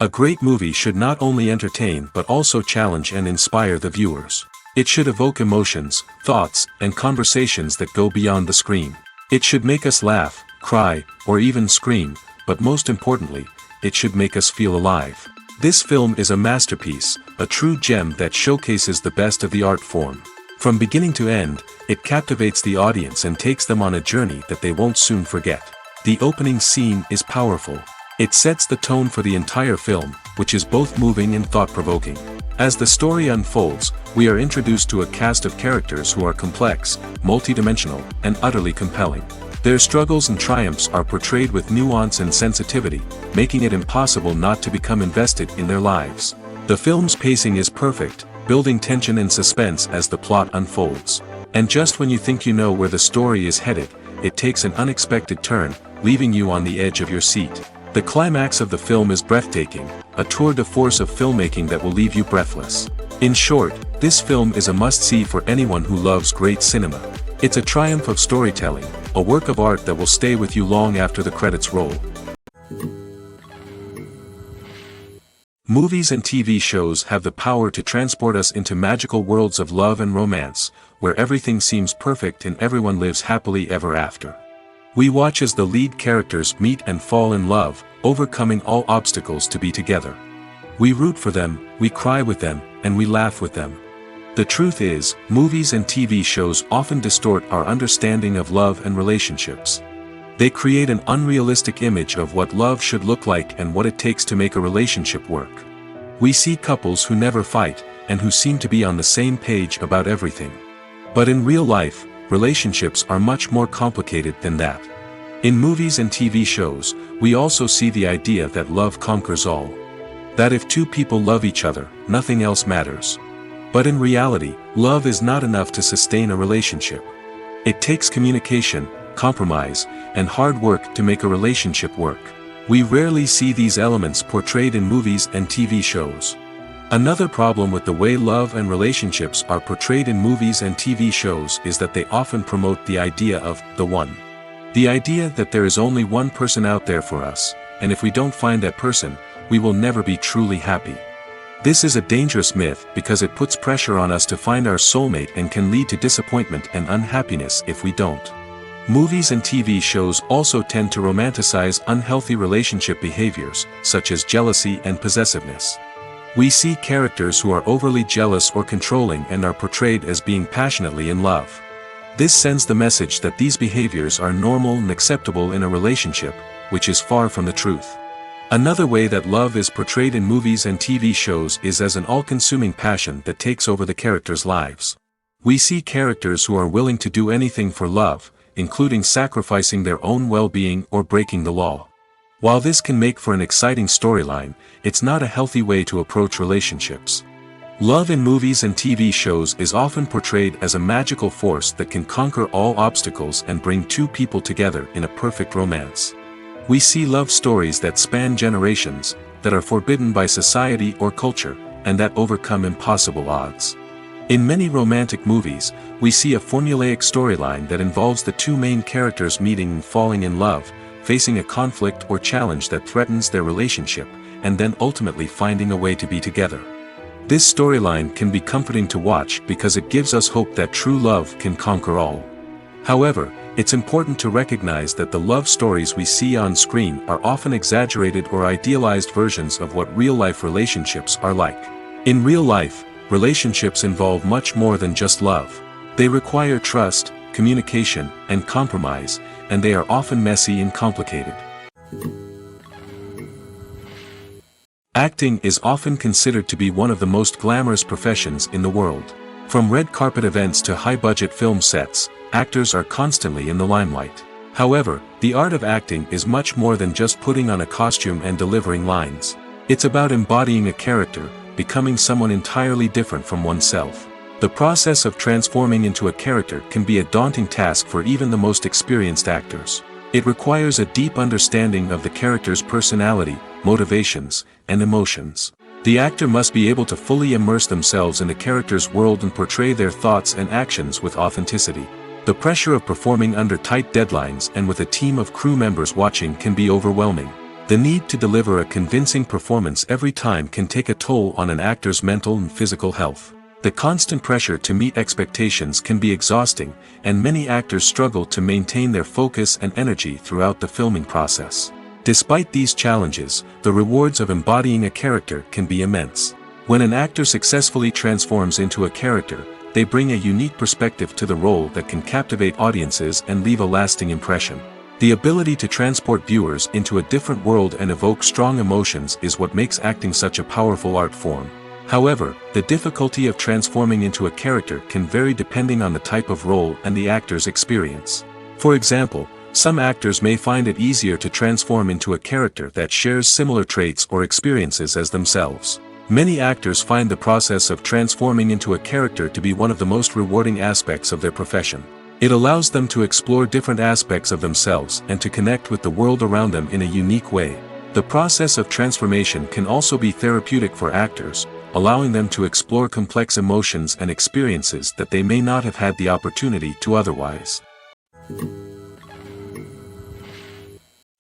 A great movie should not only entertain but also challenge and inspire the viewers. It should evoke emotions, thoughts, and conversations that go beyond the screen. It should make us laugh, cry, or even scream, but most importantly, it should make us feel alive. This film is a masterpiece, a true gem that showcases the best of the art form. From beginning to end, it captivates the audience and takes them on a journey that they won't soon forget. The opening scene is powerful. It sets the tone for the entire film, which is both moving and thought-provoking. As the story unfolds, we are introduced to a cast of characters who are complex, multidimensional, and utterly compelling. Their struggles and triumphs are portrayed with nuance and sensitivity, making it impossible not to become invested in their lives. The film's pacing is perfect, building tension and suspense as the plot unfolds. And just when you think you know where the story is headed, it takes an unexpected turn, leaving you on the edge of your seat. The climax of the film is breathtaking, a tour de force of filmmaking that will leave you breathless. In short, this film is a must-see for anyone who loves great cinema. It's a triumph of storytelling, a work of art that will stay with you long after the credits roll. Movies and TV shows have the power to transport us into magical worlds of love and romance, where everything seems perfect and everyone lives happily ever after. We watch as the lead characters meet and fall in love, overcoming all obstacles to be together. We root for them, we cry with them, and we laugh with them. The truth is, movies and TV shows often distort our understanding of love and relationships. They create an unrealistic image of what love should look like and what it takes to make a relationship work. We see couples who never fight, and who seem to be on the same page about everything. But in real life, relationships are much more complicated than that. In movies and TV shows, we also see the idea that love conquers all. That if two people love each other, nothing else matters. But in reality, love is not enough to sustain a relationship. It takes communication, compromise, and hard work to make a relationship work. We rarely see these elements portrayed in movies and TV shows. Another problem with the way love and relationships are portrayed in movies and TV shows is that they often promote the idea of the one. The idea that there is only one person out there for us, and if we don't find that person, we will never be truly happy. This is a dangerous myth because it puts pressure on us to find our soulmate and can lead to disappointment and unhappiness if we don't. Movies and TV shows also tend to romanticize unhealthy relationship behaviors, such as jealousy and possessiveness. We see characters who are overly jealous or controlling and are portrayed as being passionately in love. This sends the message that these behaviors are normal and acceptable in a relationship, which is far from the truth. Another way that love is portrayed in movies and TV shows is as an all-consuming passion that takes over the characters' lives. We see characters who are willing to do anything for love, including sacrificing their own well-being or breaking the law. While this can make for an exciting storyline, it's not a healthy way to approach relationships. Love in movies and TV shows is often portrayed as a magical force that can conquer all obstacles and bring two people together in a perfect romance. We see love stories that span generations, that are forbidden by society or culture, and that overcome impossible odds. In many romantic movies, we see a formulaic storyline that involves the two main characters meeting and falling in love, facing a conflict or challenge that threatens their relationship, and then ultimately finding a way to be together. This storyline can be comforting to watch because it gives us hope that true love can conquer all. However, it's important to recognize that the love stories we see on screen are often exaggerated or idealized versions of what real-life relationships are like. In real life, relationships involve much more than just love. They require trust, communication, and compromise, and they are often messy and complicated. Acting is often considered to be one of the most glamorous professions in the world. From red carpet events to high-budget film sets, actors are constantly in the limelight. However, the art of acting is much more than just putting on a costume and delivering lines. It's about embodying a character, becoming someone entirely different from oneself. The process of transforming into a character can be a daunting task for even the most experienced actors. It requires a deep understanding of the character's personality, motivations, and emotions. The actor must be able to fully immerse themselves in the character's world and portray their thoughts and actions with authenticity. The pressure of performing under tight deadlines and with a team of crew members watching can be overwhelming. The need to deliver a convincing performance every time can take a toll on an actor's mental and physical health. The constant pressure to meet expectations can be exhausting, and many actors struggle to maintain their focus and energy throughout the filming process. Despite these challenges, the rewards of embodying a character can be immense. When an actor successfully transforms into a character, they bring a unique perspective to the role that can captivate audiences and leave a lasting impression. The ability to transport viewers into a different world and evoke strong emotions is what makes acting such a powerful art form. However, the difficulty of transforming into a character can vary depending on the type of role and the actor's experience. For example, some actors may find it easier to transform into a character that shares similar traits or experiences as themselves. Many actors find the process of transforming into a character to be one of the most rewarding aspects of their profession. It allows them to explore different aspects of themselves and to connect with the world around them in a unique way. The process of transformation can also be therapeutic for actors, allowing them to explore complex emotions and experiences that they may not have had the opportunity to otherwise.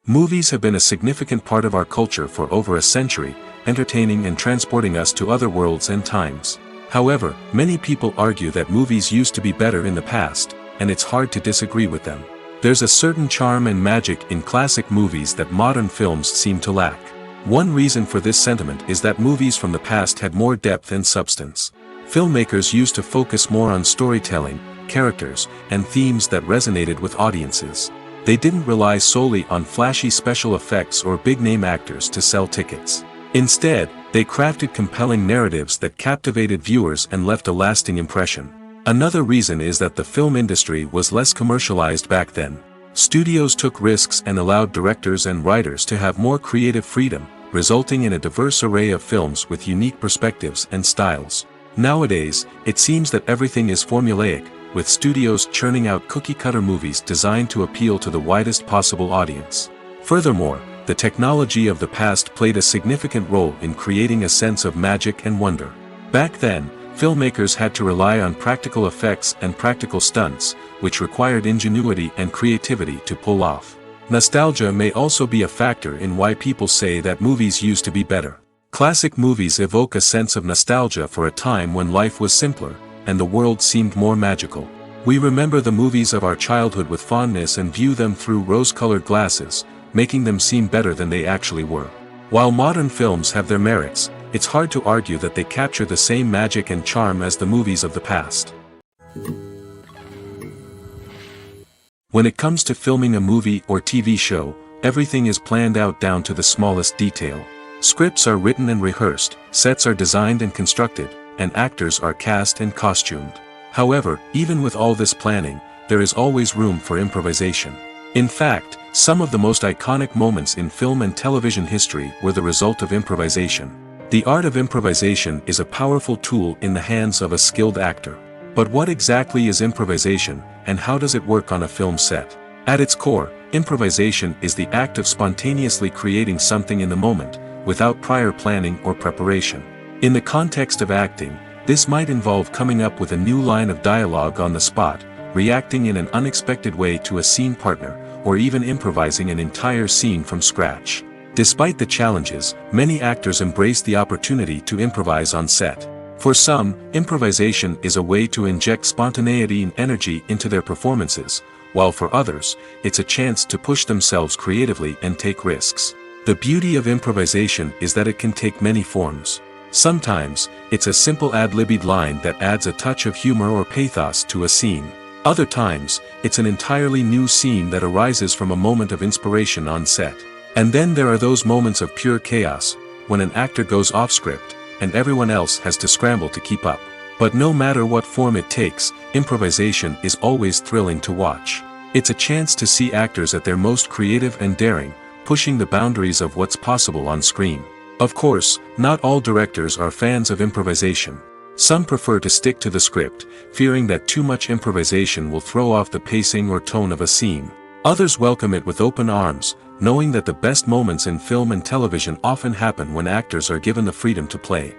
Movies have been a significant part of our culture for over a century, entertaining and transporting us to other worlds and times. However, many people argue that movies used to be better in the past, and it's hard to disagree with them. There's a certain charm and magic in classic movies that modern films seem to lack. One reason for this sentiment is that movies from the past had more depth and substance. Filmmakers used to focus more on storytelling, characters, and themes that resonated with audiences. They didn't rely solely on flashy special effects or big-name actors to sell tickets. Instead, they crafted compelling narratives that captivated viewers and left a lasting impression. Another reason is that the film industry was less commercialized back then. Studios took risks and allowed directors and writers to have more creative freedom, resulting in a diverse array of films with unique perspectives and styles. Nowadays, it seems that everything is formulaic, with studios churning out cookie-cutter movies designed to appeal to the widest possible audience. Furthermore, the technology of the past played a significant role in creating a sense of magic and wonder. Back then, filmmakers had to rely on practical effects and practical stunts, which required ingenuity and creativity to pull off. Nostalgia may also be a factor in why people say that movies used to be better. Classic movies evoke a sense of nostalgia for a time when life was simpler, and the world seemed more magical. We remember the movies of our childhood with fondness and view them through rose-colored glasses, making them seem better than they actually were. While modern films have their merits, it's hard to argue that they capture the same magic and charm as the movies of the past. When it comes to filming a movie or TV show, everything is planned out down to the smallest detail. Scripts are written and rehearsed, sets are designed and constructed, and actors are cast and costumed. However, even with all this planning, there is always room for improvisation. In fact, some of the most iconic moments in film and television history were the result of improvisation. The art of improvisation is a powerful tool in the hands of a skilled actor. But what exactly is improvisation, and how does it work on a film set? At its core, improvisation is the act of spontaneously creating something in the moment, without prior planning or preparation. In the context of acting, this might involve coming up with a new line of dialogue on the spot, reacting in an unexpected way to a scene partner, or even improvising an entire scene from scratch. Despite the challenges, many actors embrace the opportunity to improvise on set. For some, improvisation is a way to inject spontaneity and energy into their performances, while for others, it's a chance to push themselves creatively and take risks. The beauty of improvisation is that it can take many forms. Sometimes, it's a simple ad-libbed line that adds a touch of humor or pathos to a scene. Other times, it's an entirely new scene that arises from a moment of inspiration on set. And then there are those moments of pure chaos, when an actor goes off script, and everyone else has to scramble to keep up. But no matter what form it takes, improvisation is always thrilling to watch. It's a chance to see actors at their most creative and daring, pushing the boundaries of what's possible on screen. Of course, not all directors are fans of improvisation. Some prefer to stick to the script, fearing that too much improvisation will throw off the pacing or tone of a scene. Others welcome it with open arms, knowing that the best moments in film and television often happen when actors are given the freedom to play.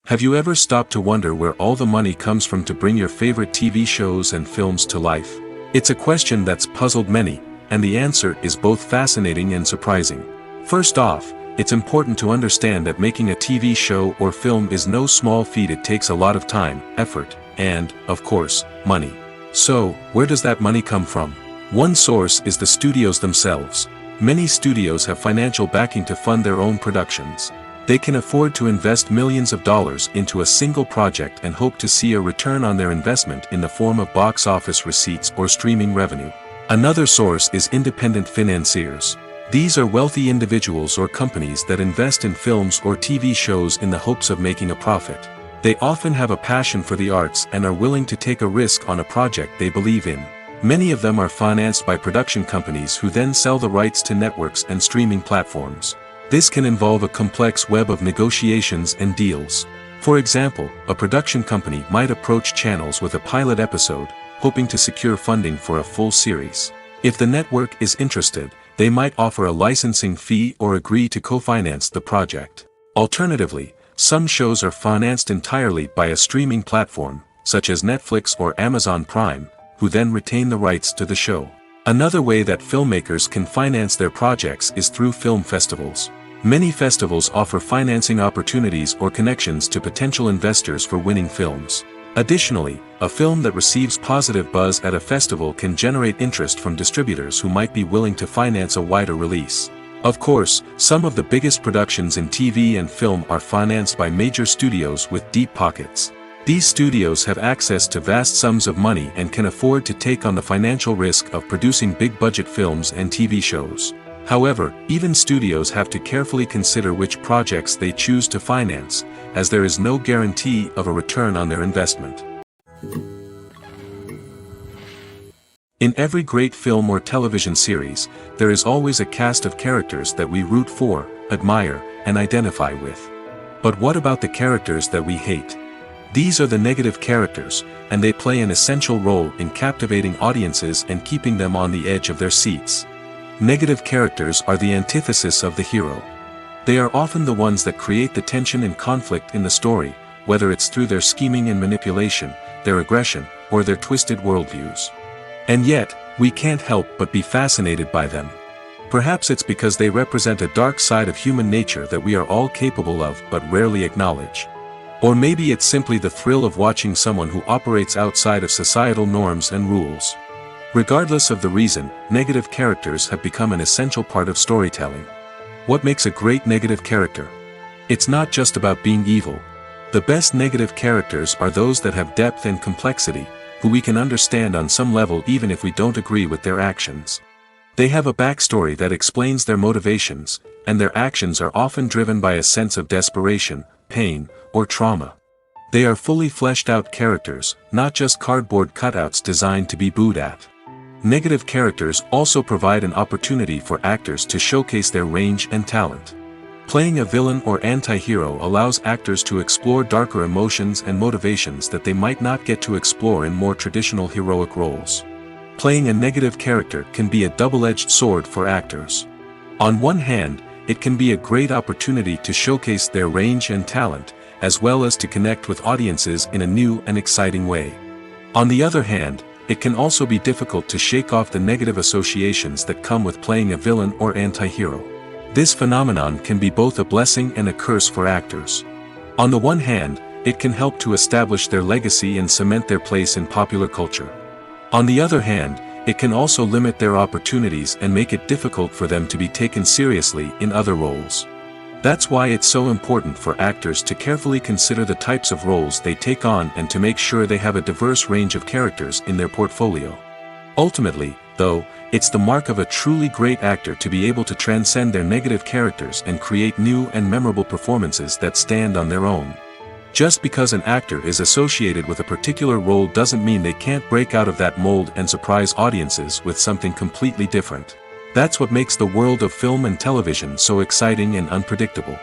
Have you ever stopped to wonder where all the money comes from to bring your favorite TV shows and films to life? It's a question that's puzzled many, and the answer is both fascinating and surprising. First off, it's important to understand that making a TV show or film is no small feat. It takes a lot of time, effort, and, of course, money. So, where does that money come from? One source is the studios themselves. Many studios have financial backing to fund their own productions. They can afford to invest millions of dollars into a single project and hope to see a return on their investment in the form of box office receipts or streaming revenue. Another source is independent financiers. These are wealthy individuals or companies that invest in films or TV shows in the hopes of making a profit. They often have a passion for the arts and are willing to take a risk on a project they believe in. Many of them are financed by production companies who then sell the rights to networks and streaming platforms. This can involve a complex web of negotiations and deals. For example, a production company might approach channels with a pilot episode, hoping to secure funding for a full series. If the network is interested, they might offer a licensing fee or agree to co-finance the project. Alternatively, some shows are financed entirely by a streaming platform, such as Netflix or Amazon Prime, who then retain the rights to the show. Another way that filmmakers can finance their projects is through film festivals. Many festivals offer financing opportunities or connections to potential investors for winning films. Additionally, a film that receives positive buzz at a festival can generate interest from distributors who might be willing to finance a wider release. Of course, some of the biggest productions in TV and film are financed by major studios with deep pockets. These studios have access to vast sums of money and can afford to take on the financial risk of producing big-budget films and TV shows. However, even studios have to carefully consider which projects they choose to finance, as there is no guarantee of a return on their investment. In every great film or television series, there is always a cast of characters that we root for, admire, and identify with. But what about the characters that we hate? These are the negative characters, and they play an essential role in captivating audiences and keeping them on the edge of their seats. Negative characters are the antithesis of the hero. They are often the ones that create the tension and conflict in the story, whether it's through their scheming and manipulation, their aggression, or their twisted worldviews. And yet, we can't help but be fascinated by them. Perhaps it's because they represent a dark side of human nature that we are all capable of but rarely acknowledge. Or maybe it's simply the thrill of watching someone who operates outside of societal norms and rules. Regardless of the reason, negative characters have become an essential part of storytelling. What makes a great negative character? It's not just about being evil. The best negative characters are those that have depth and complexity, who we can understand on some level even if we don't agree with their actions. They have a backstory that explains their motivations, and their actions are often driven by a sense of desperation, pain, or trauma. They are fully fleshed out characters, not just cardboard cutouts designed to be booed at. Negative characters also provide an opportunity for actors to showcase their range and talent. Playing a villain or anti-hero allows actors to explore darker emotions and motivations that they might not get to explore in more traditional heroic roles. Playing a negative character can be a double-edged sword for actors. On one hand, it can be a great opportunity to showcase their range and talent, as well as to connect with audiences in a new and exciting way. On the other hand, it can also be difficult to shake off the negative associations that come with playing a villain or anti-hero. This phenomenon can be both a blessing and a curse for actors. On the one hand, it can help to establish their legacy and cement their place in popular culture. On the other hand, it can also limit their opportunities and make it difficult for them to be taken seriously in other roles. That's why it's so important for actors to carefully consider the types of roles they take on and to make sure they have a diverse range of characters in their portfolio. Ultimately, though, it's the mark of a truly great actor to be able to transcend their negative characters and create new and memorable performances that stand on their own. Just because an actor is associated with a particular role doesn't mean they can't break out of that mold and surprise audiences with something completely different. That's what makes the world of film and television so exciting and unpredictable.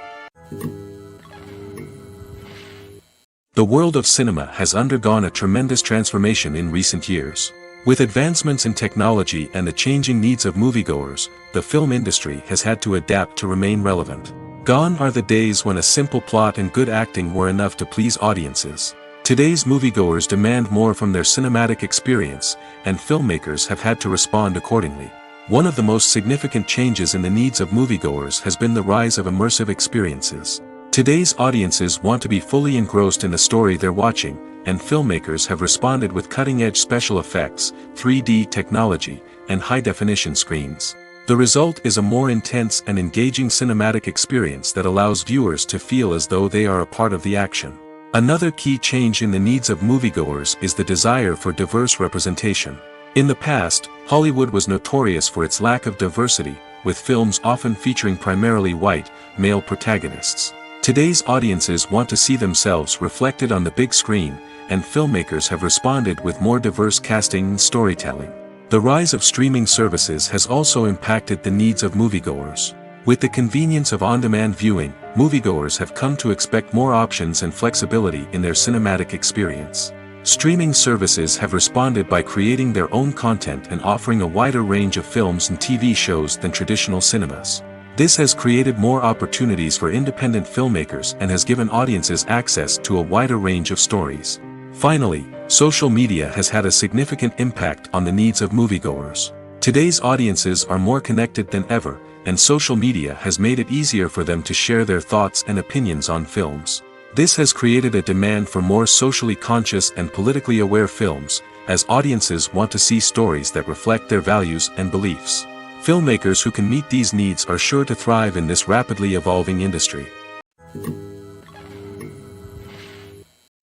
The world of cinema has undergone a tremendous transformation in recent years. With advancements in technology and the changing needs of moviegoers, the film industry has had to adapt to remain relevant. Gone are the days when a simple plot and good acting were enough to please audiences. Today's moviegoers demand more from their cinematic experience, and filmmakers have had to respond accordingly. One of the most significant changes in the needs of moviegoers has been the rise of immersive experiences. Today's audiences want to be fully engrossed in the story they're watching, and filmmakers have responded with cutting-edge special effects, 3D technology, and high-definition screens. The result is a more intense and engaging cinematic experience that allows viewers to feel as though they are a part of the action. Another key change in the needs of moviegoers is the desire for diverse representation. In the past, Hollywood was notorious for its lack of diversity, with films often featuring primarily white, male protagonists. Today's audiences want to see themselves reflected on the big screen, and filmmakers have responded with more diverse casting and storytelling. The rise of streaming services has also impacted the needs of moviegoers. With the convenience of on-demand viewing, moviegoers have come to expect more options and flexibility in their cinematic experience. Streaming services have responded by creating their own content and offering a wider range of films and TV shows than traditional cinemas. This has created more opportunities for independent filmmakers and has given audiences access to a wider range of stories. Finally, social media has had a significant impact on the needs of moviegoers. Today's audiences are more connected than ever, and social media has made it easier for them to share their thoughts and opinions on films. This has created a demand for more socially conscious and politically aware films, as audiences want to see stories that reflect their values and beliefs. Filmmakers who can meet these needs are sure to thrive in this rapidly evolving industry.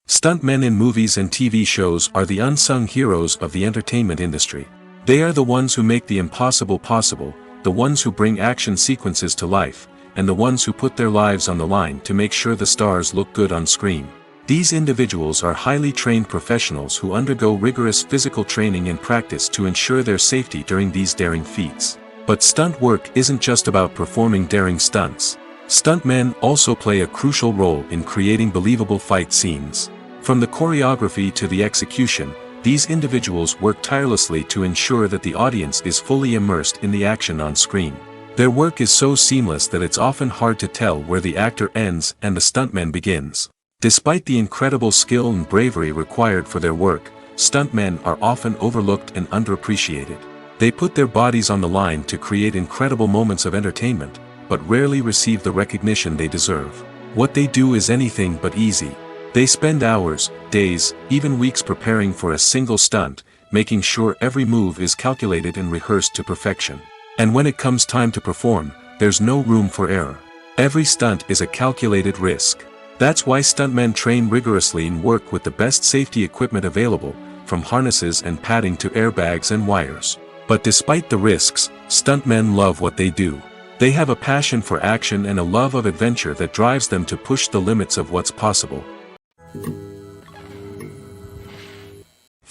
Stuntmen in movies and TV shows are the unsung heroes of the entertainment industry. They are the ones who make the impossible possible, the ones who bring action sequences to life, and the ones who put their lives on the line to make sure the stars look good on screen. These individuals are highly trained professionals who undergo rigorous physical training and practice to ensure their safety during these daring feats. But stunt work isn't just about performing daring stunts. Stuntmen also play a crucial role in creating believable fight scenes. From the choreography to the execution, these individuals work tirelessly to ensure that the audience is fully immersed in the action on screen. Their work is so seamless that it's often hard to tell where the actor ends and the stuntman begins. Despite the incredible skill and bravery required for their work, stuntmen are often overlooked and underappreciated. They put their bodies on the line to create incredible moments of entertainment, but rarely receive the recognition they deserve. What they do is anything but easy. They spend hours, days, even weeks preparing for a single stunt, making sure every move is calculated and rehearsed to perfection. And when it comes time to perform, there's no room for error. Every stunt is a calculated risk. That's why stuntmen train rigorously and work with the best safety equipment available, from harnesses and padding to airbags and wires. But despite the risks, stuntmen love what they do. They have a passion for action and a love of adventure that drives them to push the limits of what's possible.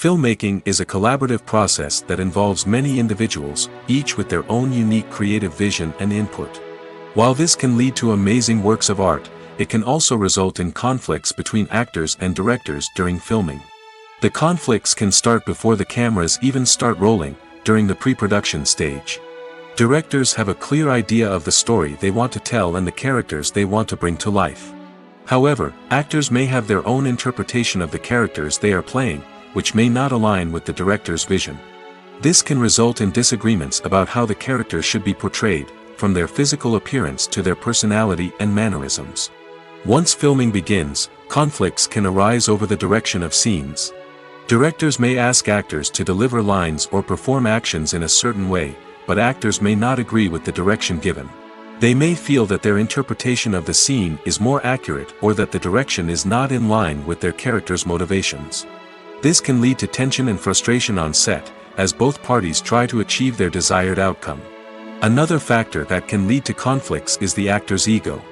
Filmmaking is a collaborative process that involves many individuals, each with their own unique creative vision and input. While this can lead to amazing works of art, it can also result in conflicts between actors and directors during filming. The conflicts can start before the cameras even start rolling, during the pre-production stage. Directors have a clear idea of the story they want to tell and the characters they want to bring to life. However, actors may have their own interpretation of the characters they are playing, which may not align with the director's vision. This can result in disagreements about how the characters should be portrayed, from their physical appearance to their personality and mannerisms. Once filming begins, conflicts can arise over the direction of scenes. Directors may ask actors to deliver lines or perform actions in a certain way, but actors may not agree with the direction given. They may feel that their interpretation of the scene is more accurate or that the direction is not in line with their character's motivations. This can lead to tension and frustration on set, as both parties try to achieve their desired outcome. Another factor that can lead to conflicts is the actor's ego.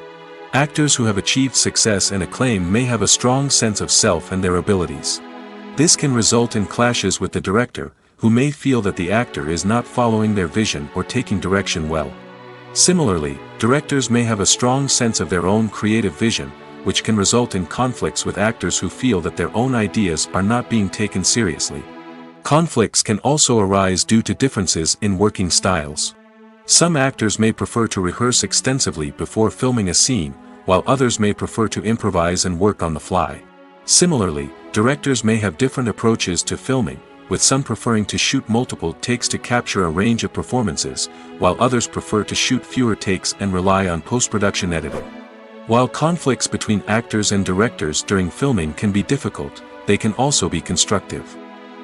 Actors who have achieved success and acclaim may have a strong sense of self and their abilities. This can result in clashes with the director, who may feel that the actor is not following their vision or taking direction well. Similarly, directors may have a strong sense of their own creative vision, which can result in conflicts with actors who feel that their own ideas are not being taken seriously. Conflicts can also arise due to differences in working styles. Some actors may prefer to rehearse extensively before filming a scene, while others may prefer to improvise and work on the fly. Similarly, directors may have different approaches to filming, with some preferring to shoot multiple takes to capture a range of performances, while others prefer to shoot fewer takes and rely on post-production editing. While conflicts between actors and directors during filming can be difficult, they can also be constructive.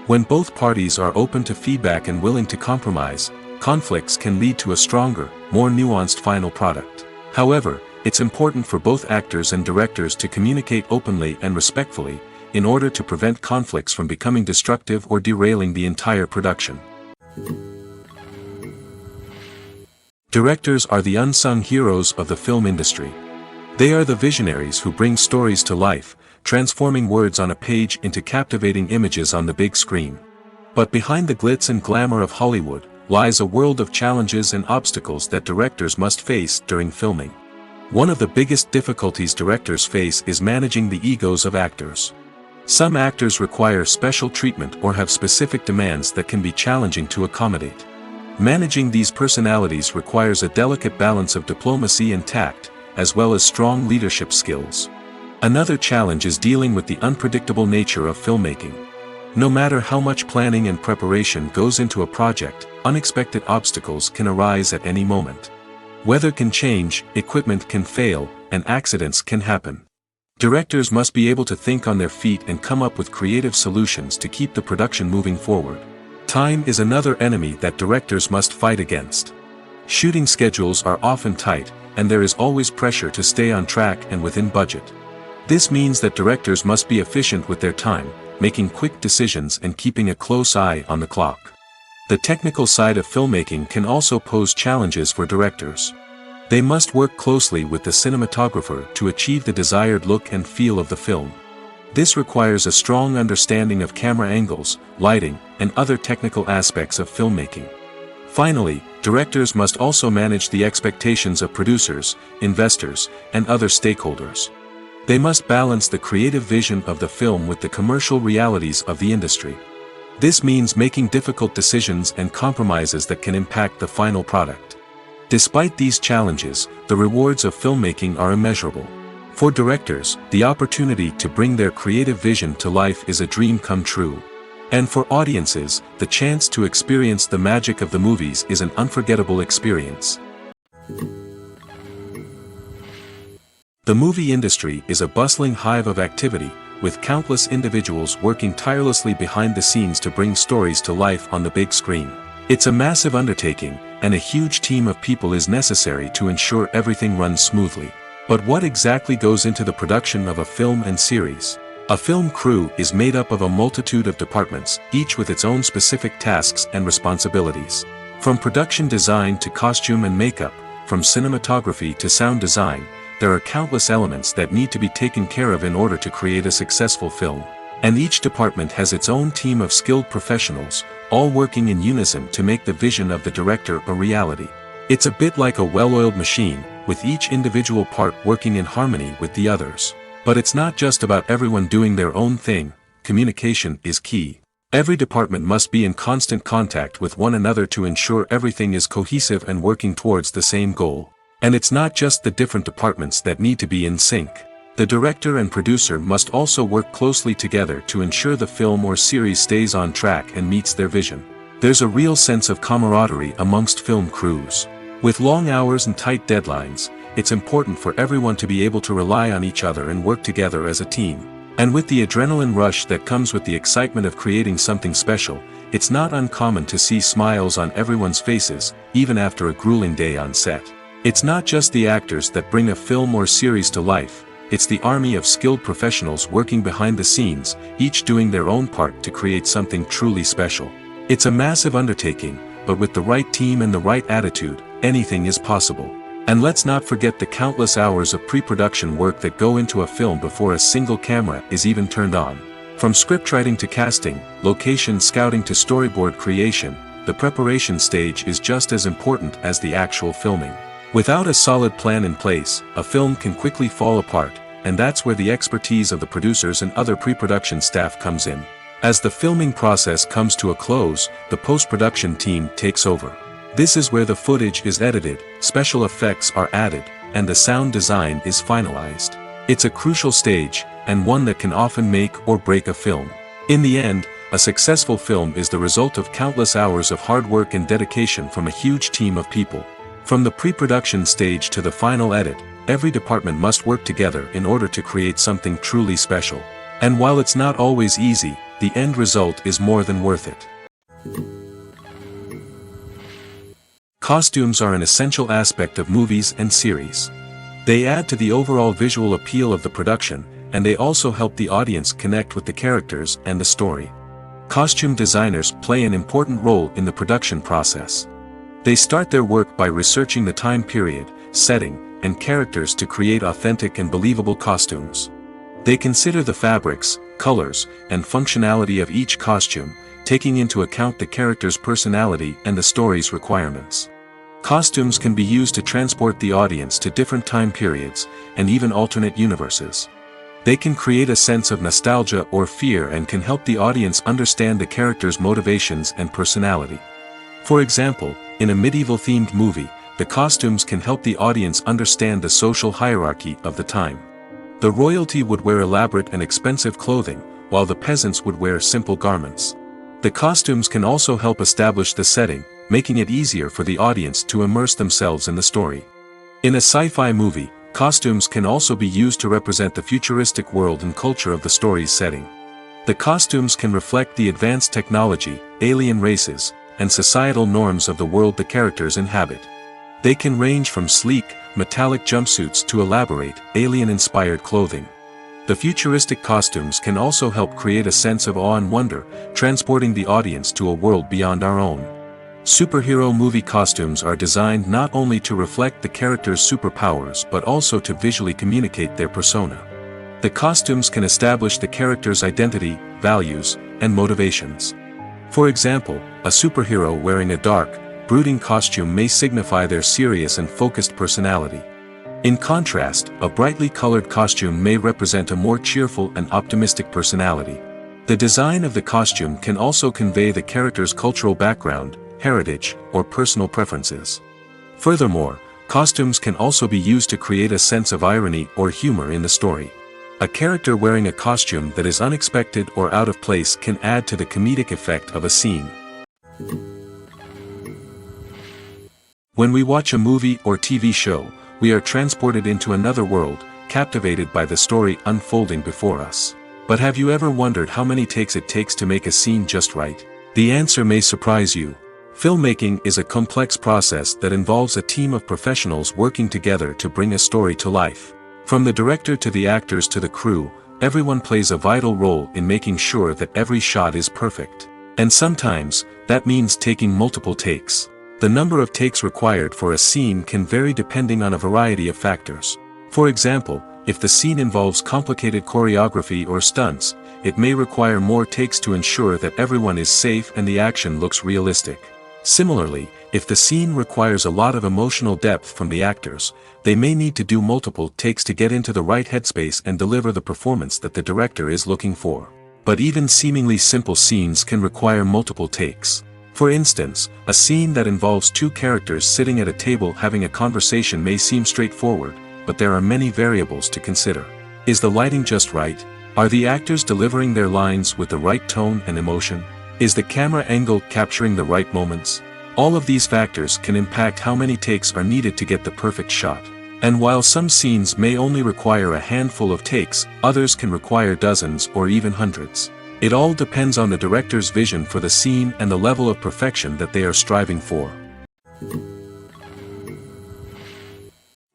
When both parties are open to feedback and willing to compromise, conflicts can lead to a stronger, more nuanced final product. However, it's important for both actors and directors to communicate openly and respectfully, in order to prevent conflicts from becoming destructive or derailing the entire production. Directors are the unsung heroes of the film industry. They are the visionaries who bring stories to life, transforming words on a page into captivating images on the big screen. But behind the glitz and glamour of Hollywood, lies a world of challenges and obstacles that directors must face during filming. One of the biggest difficulties directors face is managing the egos of actors. Some actors require special treatment or have specific demands that can be challenging to accommodate. Managing these personalities requires a delicate balance of diplomacy and tact, as well as strong leadership skills. Another challenge is dealing with the unpredictable nature of filmmaking. No matter how much planning and preparation goes into a project, unexpected obstacles can arise at any moment. Weather can change, equipment can fail, and accidents can happen. Directors must be able to think on their feet and come up with creative solutions to keep the production moving forward. Time is another enemy that directors must fight against. Shooting schedules are often tight, and there is always pressure to stay on track and within budget. This means that directors must be efficient with their time, making quick decisions and keeping a close eye on the clock. The technical side of filmmaking can also pose challenges for directors. They must work closely with the cinematographer to achieve the desired look and feel of the film. This requires a strong understanding of camera angles, lighting, and other technical aspects of filmmaking. Finally, directors must also manage the expectations of producers, investors, and other stakeholders. They must balance the creative vision of the film with the commercial realities of the industry. This means making difficult decisions and compromises that can impact the final product. Despite these challenges, the rewards of filmmaking are immeasurable. For directors, the opportunity to bring their creative vision to life is a dream come true. And for audiences, the chance to experience the magic of the movies is an unforgettable experience. The movie industry is a bustling hive of activity, with countless individuals working tirelessly behind the scenes to bring stories to life on the big screen. It's a massive undertaking, and a huge team of people is necessary to ensure everything runs smoothly. But what exactly goes into the production of a film and series? A film crew is made up of a multitude of departments, each with its own specific tasks and responsibilities. From production design to costume and makeup, from cinematography to sound design, there are countless elements that need to be taken care of in order to create a successful film. And each department has its own team of skilled professionals, all working in unison to make the vision of the director a reality. It's a bit like a well-oiled machine, with each individual part working in harmony with the others. But it's not just about everyone doing their own thing. Communication is key. Every department must be in constant contact with one another to ensure everything is cohesive and working towards the same goal. And it's not just the different departments that need to be in sync. The director and producer must also work closely together to ensure the film or series stays on track and meets their vision. There's a real sense of camaraderie amongst film crews. With long hours and tight deadlines, it's important for everyone to be able to rely on each other and work together as a team. And with the adrenaline rush that comes with the excitement of creating something special, it's not uncommon to see smiles on everyone's faces, even after a grueling day on set. It's not just the actors that bring a film or series to life, it's the army of skilled professionals working behind the scenes, each doing their own part to create something truly special. It's a massive undertaking, but with the right team and the right attitude, anything is possible. And let's not forget the countless hours of pre-production work that go into a film before a single camera is even turned on. From scriptwriting to casting, location scouting to storyboard creation, the preparation stage is just as important as the actual filming. Without a solid plan in place, a film can quickly fall apart, and that's where the expertise of the producers and other pre-production staff comes in. As the filming process comes to a close, the post-production team takes over. This is where the footage is edited, special effects are added, and the sound design is finalized. It's a crucial stage, and one that can often make or break a film. In the end, A successful film is the result of countless hours of hard work and dedication from a huge team of people. From the pre-production stage to the final edit, every department must work together in order to create something truly special. And while it's not always easy, the end result is more than worth it. Costumes are an essential aspect of movies and series. They add to the overall visual appeal of the production, and they also help the audience connect with the characters and the story. Costume designers play an important role in the production process. They start their work by researching the time period, setting, and characters to create authentic and believable costumes. They consider the fabrics, colors, and functionality of each costume, taking into account the character's personality and the story's requirements. Costumes can be used to transport the audience to different time periods, and even alternate universes. They can create a sense of nostalgia or fear and can help the audience understand the character's motivations and personality. For example, in a medieval-themed movie, the costumes can help the audience understand the social hierarchy of the time. The royalty would wear elaborate and expensive clothing, while the peasants would wear simple garments. The costumes can also help establish the setting, making it easier for the audience to immerse themselves in the story. In a sci-fi movie, costumes can also be used to represent the futuristic world and culture of the story's setting. The costumes can reflect the advanced technology, alien races, and societal norms of the world the characters inhabit. They can range from sleek, metallic jumpsuits to elaborate, alien-inspired clothing. The futuristic costumes can also help create a sense of awe and wonder, transporting the audience to a world beyond our own. Superhero movie costumes are designed not only to reflect the character's superpowers but also to visually communicate their persona. The costumes can establish the character's identity, values, and motivations. For example, a superhero wearing a dark, brooding costume may signify their serious and focused personality. In contrast, a brightly colored costume may represent a more cheerful and optimistic personality. The design of the costume can also convey the character's cultural background, heritage, or personal preferences. Furthermore, costumes can also be used to create a sense of irony or humor in the story. A character wearing a costume that is unexpected or out of place can add to the comedic effect of a scene. When we watch a movie or TV show, we are transported into another world, captivated by the story unfolding before us. But have you ever wondered how many takes it takes to make a scene just right? The answer may surprise you. Filmmaking is a complex process that involves a team of professionals working together to bring a story to life. From the director to the actors to the crew, everyone plays a vital role in making sure that every shot is perfect. And sometimes, that means taking multiple takes. The number of takes required for a scene can vary depending on a variety of factors. For example, if the scene involves complicated choreography or stunts, it may require more takes to ensure that everyone is safe and the action looks realistic. Similarly, if the scene requires a lot of emotional depth from the actors, they may need to do multiple takes to get into the right headspace and deliver the performance that the director is looking for. But even seemingly simple scenes can require multiple takes. For instance, a scene that involves two characters sitting at a table having a conversation may seem straightforward, but there are many variables to consider. Is the lighting just right? Are the actors delivering their lines with the right tone and emotion? Is the camera angle capturing the right moments? All of these factors can impact how many takes are needed to get the perfect shot. And while some scenes may only require a handful of takes, others can require dozens or even hundreds. It all depends on the director's vision for the scene and the level of perfection that they are striving for.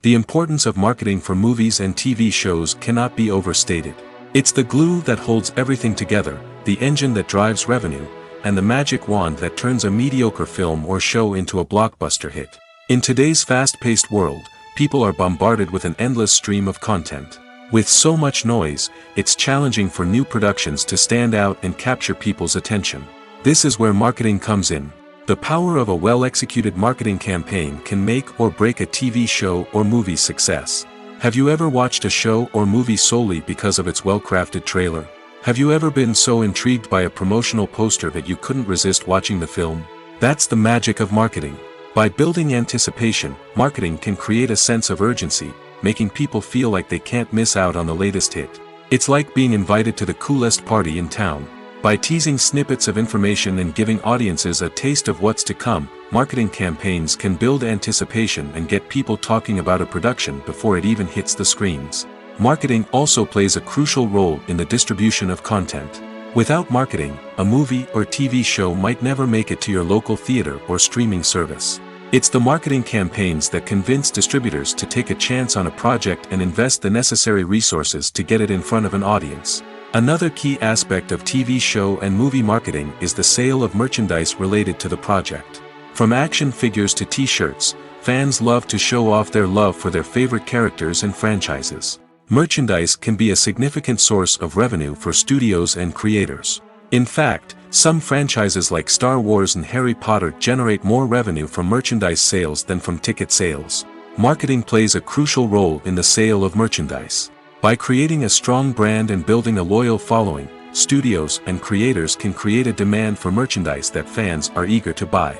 The importance of marketing for movies and TV shows cannot be overstated. It's the glue that holds everything together, the engine that drives revenue, and the magic wand that turns a mediocre film or show into a blockbuster hit. In today's fast-paced world, people are bombarded with an endless stream of content. With so much noise, it's challenging for new productions to stand out and capture people's attention. This is where marketing comes in. The power of a well-executed marketing campaign can make or break a TV show or movie's success. Have you ever watched a show or movie solely because of its well-crafted trailer? Have you ever been so intrigued by a promotional poster that you couldn't resist watching the film? That's the magic of marketing. By building anticipation, marketing can create a sense of urgency, making people feel like they can't miss out on the latest hit. It's like being invited to the coolest party in town. By teasing snippets of information and giving audiences a taste of what's to come, marketing campaigns can build anticipation and get people talking about a production before it even hits the screens. Marketing also plays a crucial role in the distribution of content. Without marketing, a movie or TV show might never make it to your local theater or streaming service. It's the marketing campaigns that convince distributors to take a chance on a project and invest the necessary resources to get it in front of an audience. Another key aspect of TV show and movie marketing is the sale of merchandise related to the project. From action figures to t-shirts, fans love to show off their love for their favorite characters and franchises. Merchandise can be a significant source of revenue for studios and creators. In fact, some franchises like Star Wars and Harry Potter generate more revenue from merchandise sales than from ticket sales. Marketing plays a crucial role in the sale of merchandise. By creating a strong brand and building a loyal following, studios and creators can create a demand for merchandise that fans are eager to buy.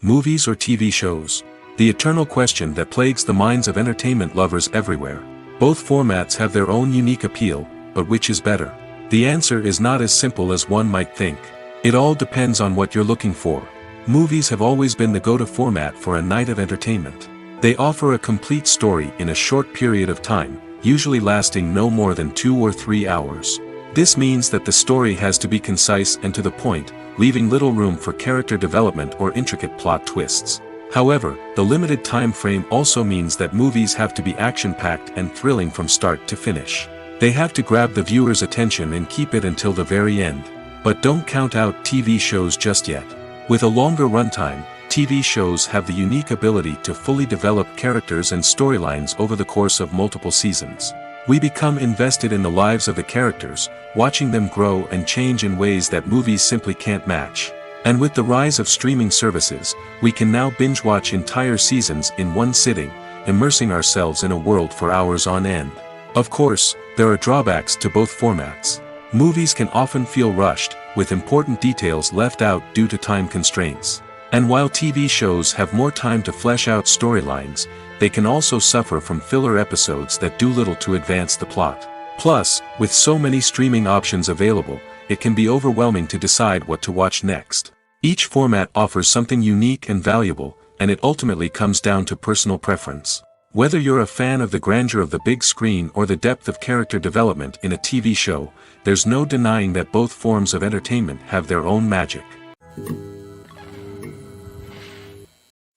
Movies or TV shows? The eternal question that plagues the minds of entertainment lovers everywhere. Both formats have their own unique appeal, but which is better? The answer is not as simple as one might think. It all depends on what you're looking for. Movies have always been the go-to format for a night of entertainment. They offer a complete story in a short period of time, usually lasting no more than 2 or 3 hours. This means that the story has to be concise and to the point, leaving little room for character development or intricate plot twists. However, the limited time frame also means that movies have to be action-packed and thrilling from start to finish. They have to grab the viewer's attention and keep it until the very end. But don't count out TV shows just yet. With a longer runtime, TV shows have the unique ability to fully develop characters and storylines over the course of multiple seasons. We become invested in the lives of the characters, watching them grow and change in ways that movies simply can't match. And with the rise of streaming services, we can now binge-watch entire seasons in one sitting, immersing ourselves in a world for hours on end. Of course, there are drawbacks to both formats. Movies can often feel rushed, with important details left out due to time constraints. And while TV shows have more time to flesh out storylines, they can also suffer from filler episodes that do little to advance the plot. Plus, with so many streaming options available, it can be overwhelming to decide what to watch next. Each format offers something unique and valuable, and it ultimately comes down to personal preference. Whether you're a fan of the grandeur of the big screen or the depth of character development in a TV show, there's no denying that both forms of entertainment have their own magic.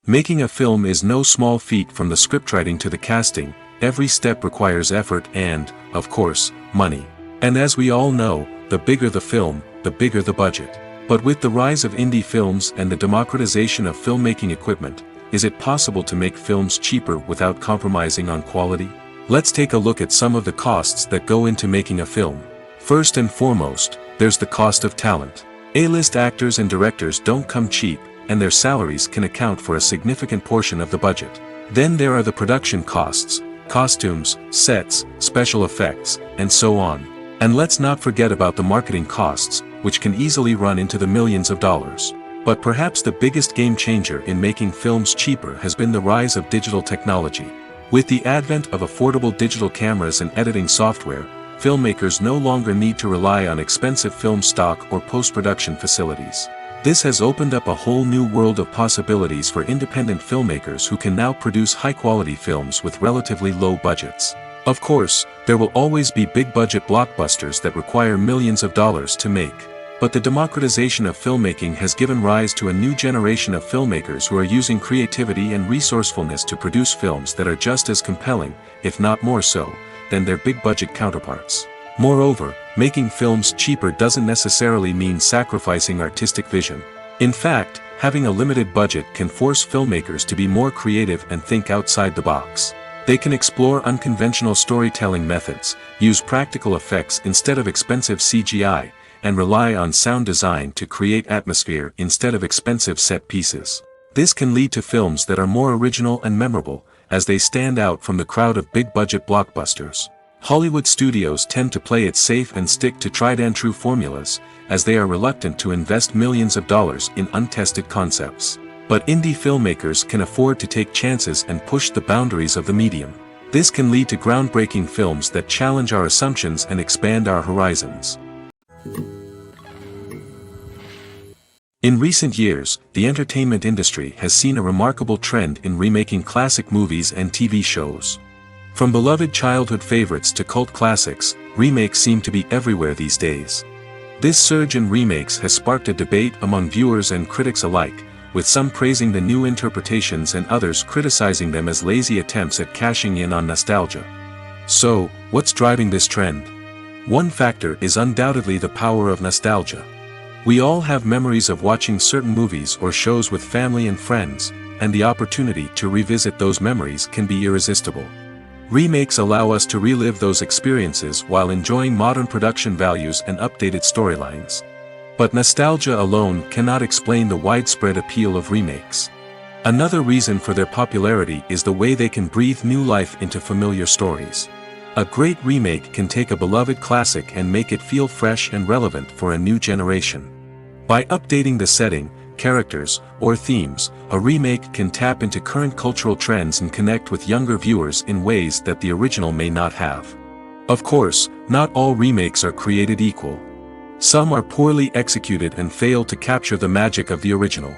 Making a film is no small feat. From the scriptwriting to the casting, every step requires effort and, of course, money. And as we all know, the bigger the film, the bigger the budget. But with the rise of indie films and the democratization of filmmaking equipment, is it possible to make films cheaper without compromising on quality? Let's take a look at some of the costs that go into making a film. First and foremost, there's the cost of talent. A-list actors and directors don't come cheap, and their salaries can account for a significant portion of the budget. Then there are the production costs, costumes, sets, special effects, and so on. And let's not forget about the marketing costs, which can easily run into the millions of dollars. But perhaps the biggest game changer in making films cheaper has been the rise of digital technology. With the advent of affordable digital cameras and editing software, filmmakers no longer need to rely on expensive film stock or post-production facilities. This has opened up a whole new world of possibilities for independent filmmakers who can now produce high-quality films with relatively low budgets. Of course, there will always be big-budget blockbusters that require millions of dollars to make. But the democratization of filmmaking has given rise to a new generation of filmmakers who are using creativity and resourcefulness to produce films that are just as compelling, if not more so, than their big-budget counterparts. Moreover, making films cheaper doesn't necessarily mean sacrificing artistic vision. In fact, having a limited budget can force filmmakers to be more creative and think outside the box. They can explore unconventional storytelling methods, use practical effects instead of expensive CGI, and rely on sound design to create atmosphere instead of expensive set pieces. This can lead to films that are more original and memorable, as they stand out from the crowd of big-budget blockbusters. Hollywood studios tend to play it safe and stick to tried-and-true formulas, as they are reluctant to invest millions of dollars in untested concepts. But indie filmmakers can afford to take chances and push the boundaries of the medium. This can lead to groundbreaking films that challenge our assumptions and expand our horizons. In recent years, the entertainment industry has seen a remarkable trend in remaking classic movies and TV shows. From beloved childhood favorites to cult classics, remakes seem to be everywhere these days. This surge in remakes has sparked a debate among viewers and critics alike, with some praising the new interpretations and others criticizing them as lazy attempts at cashing in on nostalgia. So, what's driving this trend? One factor is undoubtedly the power of nostalgia. We all have memories of watching certain movies or shows with family and friends, and the opportunity to revisit those memories can be irresistible. Remakes allow us to relive those experiences while enjoying modern production values and updated storylines. But nostalgia alone cannot explain the widespread appeal of remakes. Another reason for their popularity is the way they can breathe new life into familiar stories. A great remake can take a beloved classic and make it feel fresh and relevant for a new generation. By updating the setting, characters, or themes, a remake can tap into current cultural trends and connect with younger viewers in ways that the original may not have. Of course, not all remakes are created equal. Some are poorly executed and fail to capture the magic of the original.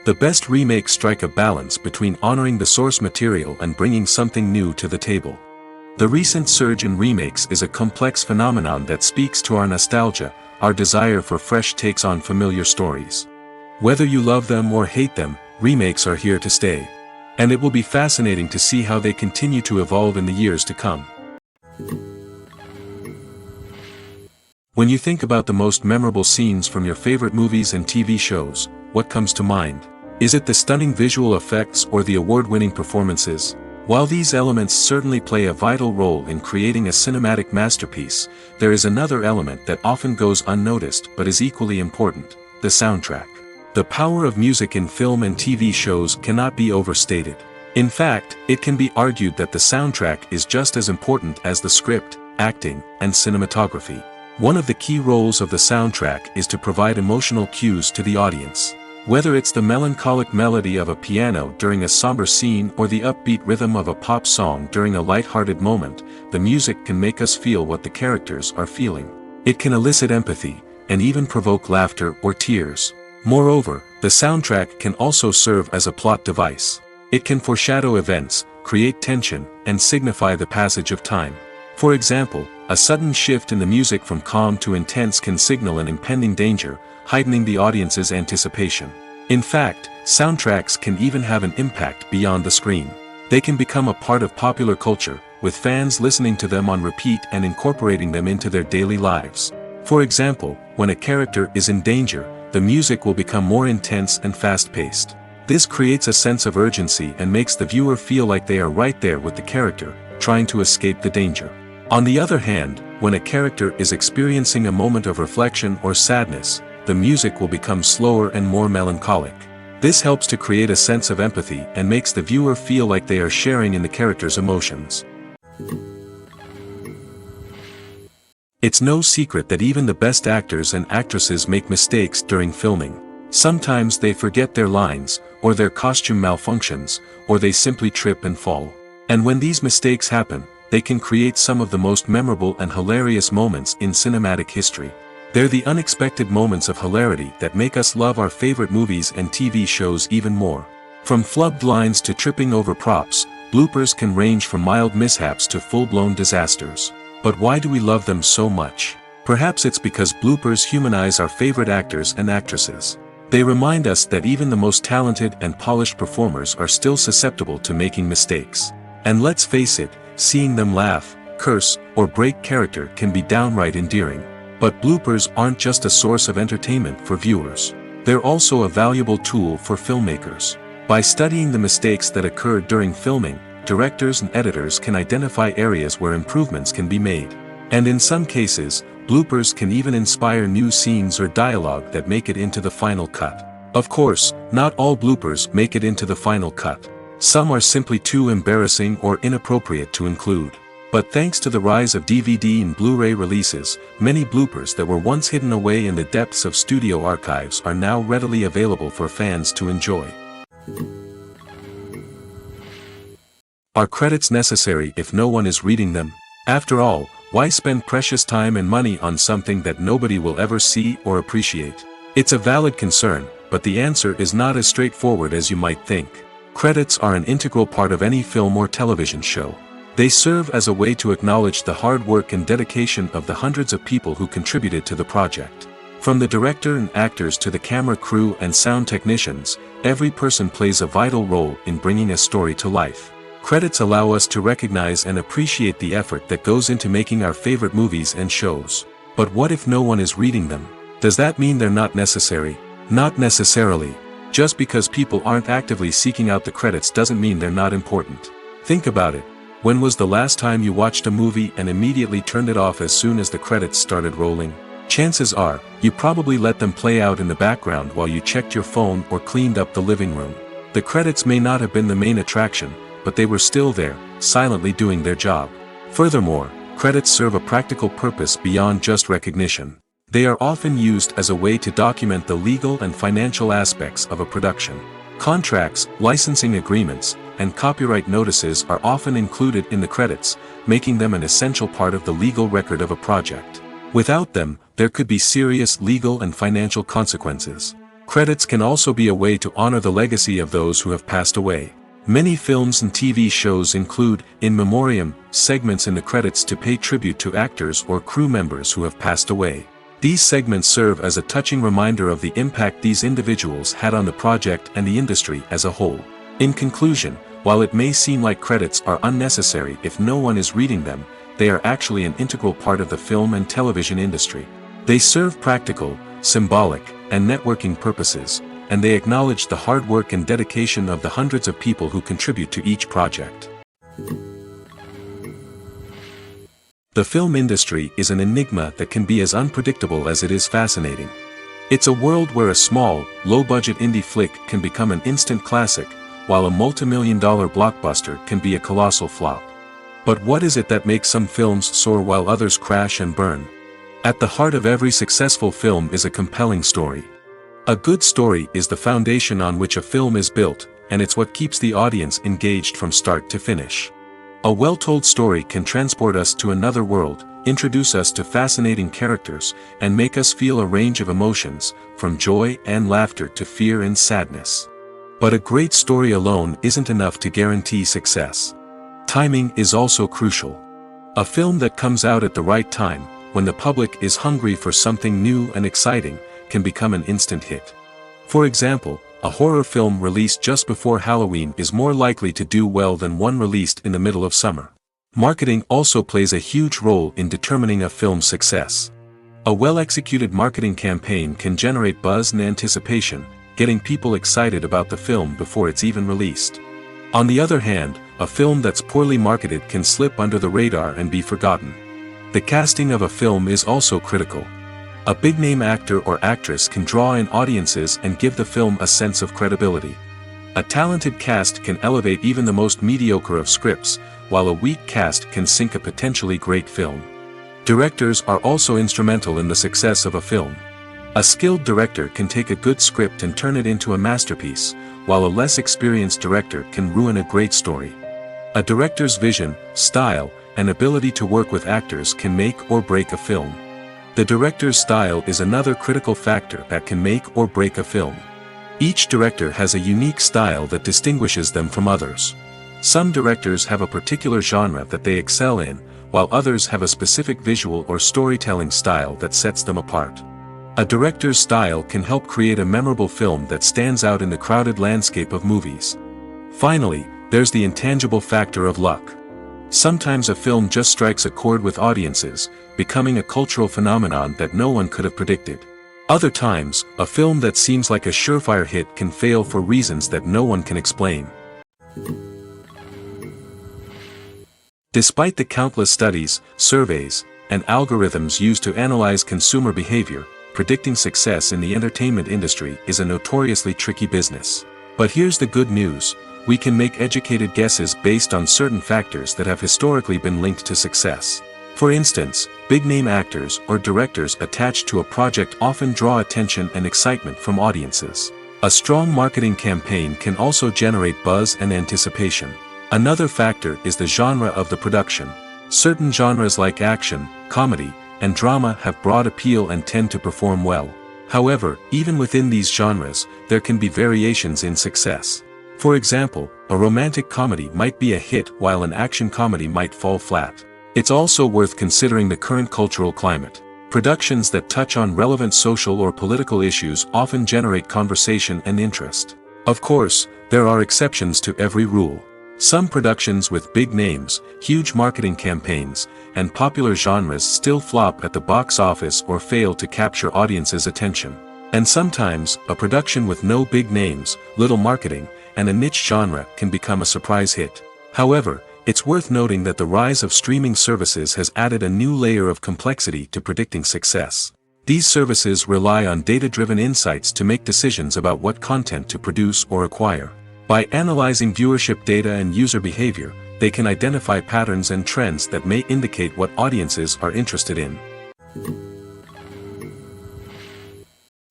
The best remakes strike a balance between honoring the source material and bringing something new to the table. The recent surge in remakes is a complex phenomenon that speaks to our nostalgia, our desire for fresh takes on familiar stories. Whether you love them or hate them, remakes are here to stay. And it will be fascinating to see how they continue to evolve in the years to come. When you think about the most memorable scenes from your favorite movies and TV shows, what comes to mind? Is it the stunning visual effects or the award-winning performances? While these elements certainly play a vital role in creating a cinematic masterpiece, there is another element that often goes unnoticed but is equally important: the soundtrack. The power of music in film and TV shows cannot be overstated. In fact, it can be argued that the soundtrack is just as important as the script, acting, and cinematography. One of the key roles of the soundtrack is to provide emotional cues to the audience. Whether it's the melancholic melody of a piano during a somber scene or the upbeat rhythm of a pop song during a light-hearted moment, the music can make us feel what the characters are feeling. It can elicit empathy, and even provoke laughter or tears. Moreover, the soundtrack can also serve as a plot device. It can foreshadow events, create tension, and signify the passage of time. For example, a sudden shift in the music from calm to intense can signal an impending danger, heightening the audience's anticipation. In fact, soundtracks can even have an impact beyond the screen. They can become a part of popular culture, with fans listening to them on repeat and incorporating them into their daily lives. For example, when a character is in danger, the music will become more intense and fast-paced. This creates a sense of urgency and makes the viewer feel like they are right there with the character, trying to escape the danger. On the other hand, when a character is experiencing a moment of reflection or sadness, the music will become slower and more melancholic. This helps to create a sense of empathy and makes the viewer feel like they are sharing in the character's emotions. It's no secret that even the best actors and actresses make mistakes during filming. Sometimes they forget their lines, or their costume malfunctions, or they simply trip and fall. And when these mistakes happen, they can create some of the most memorable and hilarious moments in cinematic history. They're the unexpected moments of hilarity that make us love our favorite movies and TV shows even more. From flubbed lines to tripping over props, bloopers can range from mild mishaps to full-blown disasters. But why do we love them so much? Perhaps it's because bloopers humanize our favorite actors and actresses. They remind us that even the most talented and polished performers are still susceptible to making mistakes. And let's face it, seeing them laugh, curse, or break character can be downright endearing. But bloopers aren't just a source of entertainment for viewers. They're also a valuable tool for filmmakers. By studying the mistakes that occurred during filming, directors and editors can identify areas where improvements can be made. And in some cases, bloopers can even inspire new scenes or dialogue that make it into the final cut. Of course, not all bloopers make it into the final cut. Some are simply too embarrassing or inappropriate to include. But thanks to the rise of DVD and Blu-ray releases, many bloopers that were once hidden away in the depths of studio archives are now readily available for fans to enjoy. Are credits necessary if no one is reading them? After all, why spend precious time and money on something that nobody will ever see or appreciate? It's a valid concern, but the answer is not as straightforward as you might think. Credits are an integral part of any film or television show. They serve as a way to acknowledge the hard work and dedication of the hundreds of people who contributed to the project. From the director and actors to the camera crew and sound technicians, every person plays a vital role in bringing a story to life. Credits allow us to recognize and appreciate the effort that goes into making our favorite movies and shows. But what if no one is reading them? Does that mean they're not necessary? Not necessarily. Just because people aren't actively seeking out the credits doesn't mean they're not important. Think about it. When was the last time you watched a movie and immediately turned it off as soon as the credits started rolling? Chances are, you probably let them play out in the background while you checked your phone or cleaned up the living room. The credits may not have been the main attraction, but they were still there, silently doing their job. Furthermore, credits serve a practical purpose beyond just recognition. They are often used as a way to document the legal and financial aspects of a production. Contracts, licensing agreements, and copyright notices are often included in the credits, making them an essential part of the legal record of a project. Without them, there could be serious legal and financial consequences. Credits can also be a way to honor the legacy of those who have passed away. Many films and TV shows include, in memoriam, segments in the credits to pay tribute to actors or crew members who have passed away. These segments serve as a touching reminder of the impact these individuals had on the project and the industry as a whole. In conclusion, while it may seem like credits are unnecessary if no one is reading them, they are actually an integral part of the film and television industry. They serve practical, symbolic, and networking purposes, and they acknowledge the hard work and dedication of the hundreds of people who contribute to each project. The film industry is an enigma that can be as unpredictable as it is fascinating. It's a world where a small, low-budget indie flick can become an instant classic, while a multi-million-dollar blockbuster can be a colossal flop. But what is it that makes some films soar while others crash and burn? At the heart of every successful film is a compelling story. A good story is the foundation on which a film is built, and it's what keeps the audience engaged from start to finish. A well-told story can transport us to another world, introduce us to fascinating characters, and make us feel a range of emotions, from joy and laughter to fear and sadness. But a great story alone isn't enough to guarantee success. Timing is also crucial. A film that comes out at the right time, when the public is hungry for something new and exciting, can become an instant hit. For example, a horror film released just before Halloween is more likely to do well than one released in the middle of summer. Marketing also plays a huge role in determining a film's success. A well-executed marketing campaign can generate buzz and anticipation, getting people excited about the film before it's even released. On the other hand, a film that's poorly marketed can slip under the radar and be forgotten. The casting of a film is also critical. A big-name actor or actress can draw in audiences and give the film a sense of credibility. A talented cast can elevate even the most mediocre of scripts, while a weak cast can sink a potentially great film. Directors are also instrumental in the success of a film. A skilled director can take a good script and turn it into a masterpiece, while a less experienced director can ruin a great story. A director's vision, style, and ability to work with actors can make or break a film. The director's style is another critical factor that can make or break a film. Each director has a unique style that distinguishes them from others. Some directors have a particular genre that they excel in, while others have a specific visual or storytelling style that sets them apart. A director's style can help create a memorable film that stands out in the crowded landscape of movies. Finally, there's the intangible factor of luck. Sometimes a film just strikes a chord with audiences, becoming a cultural phenomenon that no one could have predicted. Other times, a film that seems like a surefire hit can fail for reasons that no one can explain. Despite the countless studies, surveys, and algorithms used to analyze consumer behavior, predicting success in the entertainment industry is a notoriously tricky business. But here's the good news. We can make educated guesses based on certain factors that have historically been linked to success. For instance, big-name actors or directors attached to a project often draw attention and excitement from audiences. A strong marketing campaign can also generate buzz and anticipation. Another factor is the genre of the production. Certain genres like action, comedy, and drama have broad appeal and tend to perform well. However, even within these genres, there can be variations in success. For example, a romantic comedy might be a hit while an action comedy might fall flat. It's also worth considering the current cultural climate. Productions that touch on relevant social or political issues often generate conversation and interest. Of course, there are exceptions to every rule. Some productions with big names, huge marketing campaigns, and popular genres still flop at the box office or fail to capture audiences' attention. And sometimes, a production with no big names, little marketing, and a niche genre can become a surprise hit. However, it's worth noting that the rise of streaming services has added a new layer of complexity to predicting success. These services rely on data-driven insights to make decisions about what content to produce or acquire. By analyzing viewership data and user behavior, they can identify patterns and trends that may indicate what audiences are interested in.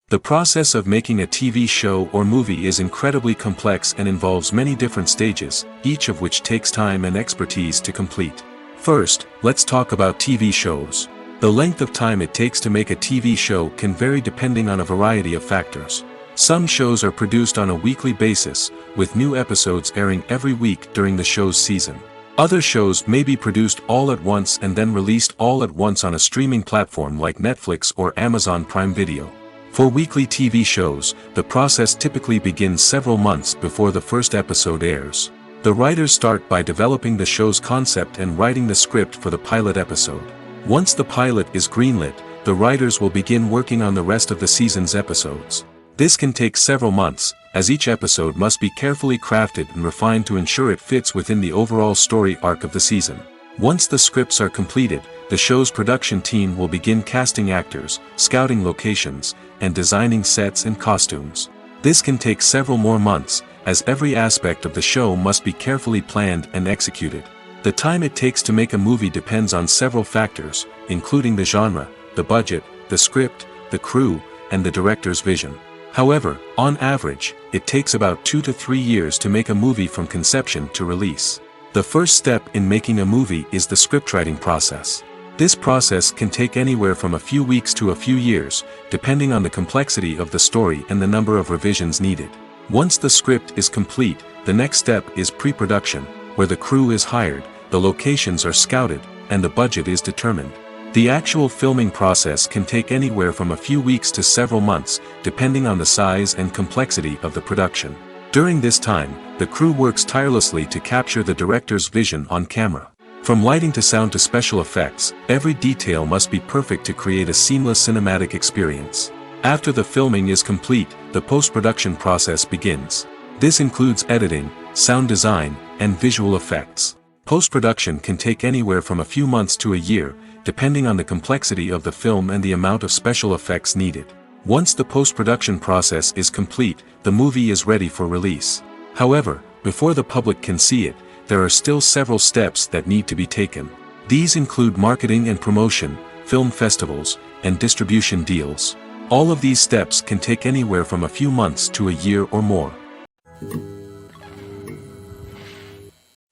The process of making a TV show or movie is incredibly complex and involves many different stages, each of which takes time and expertise to complete. First, let's talk about TV shows. The length of time it takes to make a TV show can vary depending on a variety of factors. Some shows are produced on a weekly basis, with new episodes airing every week during the show's season. Other shows may be produced all at once and then released all at once on a streaming platform like Netflix or Amazon Prime Video. For weekly TV shows, the process typically begins several months before the first episode airs. The writers start by developing the show's concept and writing the script for the pilot episode. Once the pilot is greenlit, the writers will begin working on the rest of the season's episodes. This can take several months, as each episode must be carefully crafted and refined to ensure it fits within the overall story arc of the season. Once the scripts are completed, the show's production team will begin casting actors, scouting locations, and designing sets and costumes. This can take several more months, as every aspect of the show must be carefully planned and executed. The time it takes to make a movie depends on several factors, including the genre, the budget, the script, the crew, and the director's vision. However, on average, it takes about 2 to 3 years to make a movie from conception to release. The first step in making a movie is the scriptwriting process. This process can take anywhere from a few weeks to a few years, depending on the complexity of the story and the number of revisions needed. Once the script is complete, the next step is pre-production, where the crew is hired, the locations are scouted, and the budget is determined. The actual filming process can take anywhere from a few weeks to several months, depending on the size and complexity of the production. During this time, the crew works tirelessly to capture the director's vision on camera. From lighting to sound to special effects, every detail must be perfect to create a seamless cinematic experience. After the filming is complete, the post-production process begins. This includes editing, sound design, and visual effects. Post-production can take anywhere from a few months to a year, depending on the complexity of the film and the amount of special effects needed. Once the post-production process is complete, the movie is ready for release. However, before the public can see it, there are still several steps that need to be taken. These include marketing and promotion, film festivals, and distribution deals. All of these steps can take anywhere from a few months to a year or more.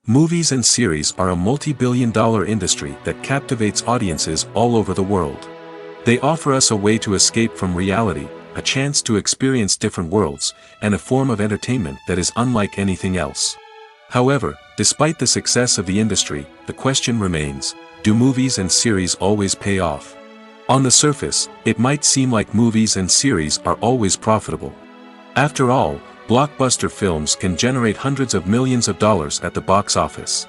Movies and series are a multi-billion-dollar industry that captivates audiences all over the world. They offer us a way to escape from reality, a chance to experience different worlds, and a form of entertainment that is unlike anything else. However, despite the success of the industry, the question remains, do movies and series always pay off? On the surface, it might seem like movies and series are always profitable. After all, blockbuster films can generate hundreds of millions of dollars at the box office.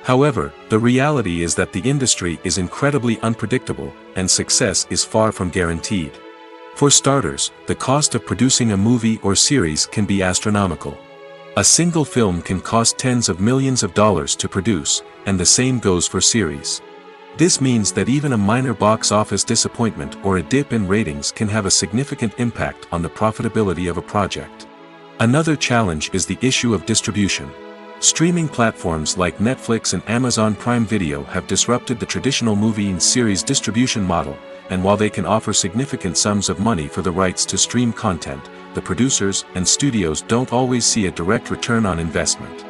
However, the reality is that the industry is incredibly unpredictable, and success is far from guaranteed. For starters, the cost of producing a movie or series can be astronomical. A single film can cost tens of millions of dollars to produce, and the same goes for series. This means that even a minor box office disappointment or a dip in ratings can have a significant impact on the profitability of a project. Another challenge is the issue of distribution. Streaming platforms like Netflix and Amazon Prime Video have disrupted the traditional movie and series distribution model, and while they can offer significant sums of money for the rights to stream content, the producers and studios don't always see a direct return on investment.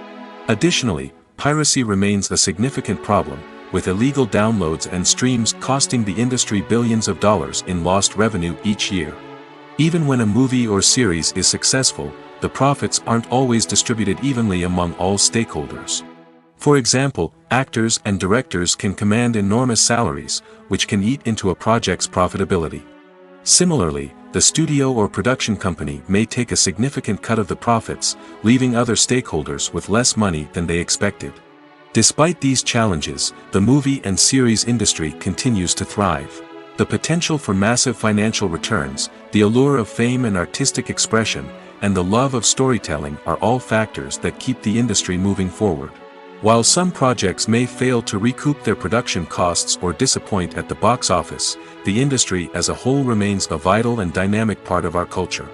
Additionally, piracy remains a significant problem, with illegal downloads and streams costing the industry billions of dollars in lost revenue each year. Even when a movie or series is successful, the profits aren't always distributed evenly among all stakeholders. For example, actors and directors can command enormous salaries, which can eat into a project's profitability. Similarly, the studio or production company may take a significant cut of the profits, leaving other stakeholders with less money than they expected. Despite these challenges, the movie and series industry continues to thrive. The potential for massive financial returns, the allure of fame and artistic expression, and the love of storytelling are all factors that keep the industry moving forward. While some projects may fail to recoup their production costs or disappoint at the box office, the industry as a whole remains a vital and dynamic part of our culture.